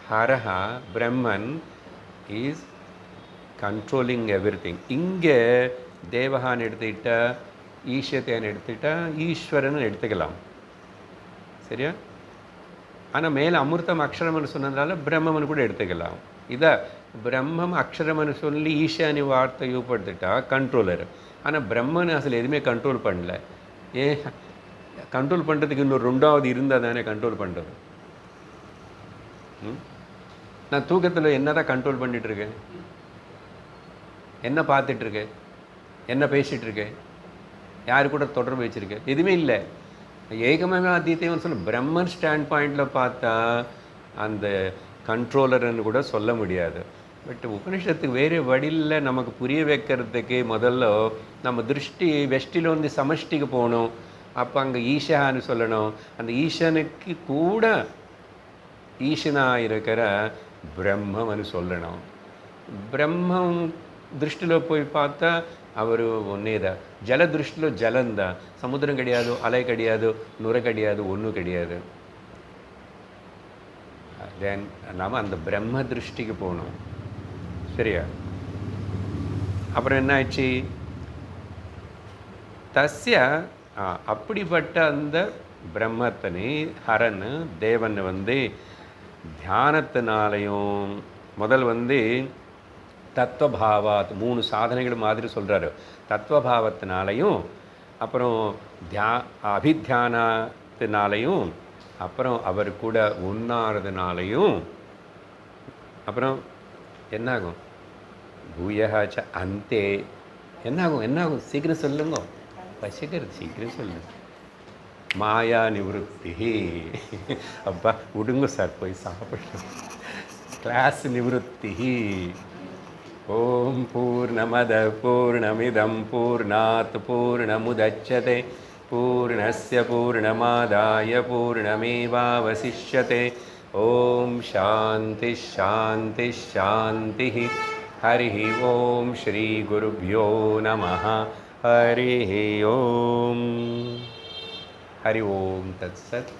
ஹரஹ பிரம்மன் இஸ் கண்ட்ரோலிங் எவ்ரிதிங். இங்கே தேவகான்னு எடுத்துக்கிட்டால், ஈஷத்தைன்னு எடுத்துக்கிட்டால் ஈஸ்வரன் எடுத்துக்கலாம், சரியா? ஆனால் மேலே அமிர்தம் அக்ஷரம்னு சொன்னதுனால பிரம்மம்னு கூட எடுத்துக்கலாம். இதை பிரம்மம் அக்ஷரம்னு சொல்லி ஈஷானி வார்த்தை யூப்படுத்திட்டா கண்ட்ரோலர். ஆனால் பிரம்மன் அசல் எதுவுமே கண்ட்ரோல் பண்ணல. ஏன் கண்ட்ரோல் பண்ணுறதுக்கு இன்னொரு 2வது இருந்தால் தானே கண்ட்ரோல் பண்ணுறது. நான் தூக்கத்தில் என்ன தான் கண்ட்ரோல் பண்ணிகிட்ருக்கேன், என்ன பார்த்துட்ருக்கேன், என்ன பேசிகிட்ருக்கேன், யாரு கூட தொடர்பு வச்சுருக்கேன், எதுவுமே இல்லை. ஏகமே அத்தீத்தையும் சொல்ல பிரம்மன் ஸ்டாண்ட் பாயிண்டில் பார்த்தா அந்த கண்ட்ரோலர்னு கூட சொல்ல முடியாது. பட் உபனிஷத்துக்கு வேறு வழியில் நமக்கு புரிய வைக்கிறதுக்கு முதல்ல நம்ம திருஷ்டி வெஷ்டிலேருந்து சமஷ்டிக்கு போகணும். அப்போ அங்கே ஈஷான்னு சொல்லணும். அந்த ஈசனுக்கு கூட ஈசனாக இருக்கிற பிரம்மன்னு சொல்லணும். பிரம்மம் திருஷ்டிలో போய் பார்த்தா அவர் ஒன்றே தான். ஜல திருஷ்டிలో ஜலந்தான். சமுத்திரம் கிடையாது, அலை கிடையாது, நுரை கிடையாது, ஒன்றும் கிடையாது. தென் நாம் அந்த பிரம்ம திருஷ்டிக்கு போகணும். சரியா? அப்புறம் என்ன ஆச்சு? தஸ்ய அப்படிப்பட்ட அந்த பிரம்மத்தனை ஹரன் தேவன் தியானத்தினாலையும் முதல் தத்துவபாவாத் 3 சாதனைகள் மாதிரி சொல்கிறாரு. தத்துவபாவத்தினாலையும் அப்புறம் அபித்தியானத்தினாலையும் அப்புறம் அவர் கூட உண்ணாறதுனாலையும் அப்புறம் என்னாகும்? பூயஹாச்ச அந்தே என்னாகும்? சீக்கிரம் சொல்லுங்க. பசிக்கிறது, சீக்கிரம் சொல்லுங்க. மாயா நிவృత్తి. அப்பா விடுங்க சார், போய் சாப்பிடணும். கிளாஸ் நிவృత్తి. ஓம் பூர்ணமத பூர்ணமிதம் பூர்ணாத் பூர்ணமுதச்யதே பூர்ணஸ்ய பூர்ணமாதாய பூர்ணமேவாவசிஷ்யதே. ஓம் சாந்தி சாந்தி சாந்தி. ஹரி ஓம் ஸ்ரீ குருப்யோ நமः. ஹரி ஓம். ஹரி ஓம் தத்சத்.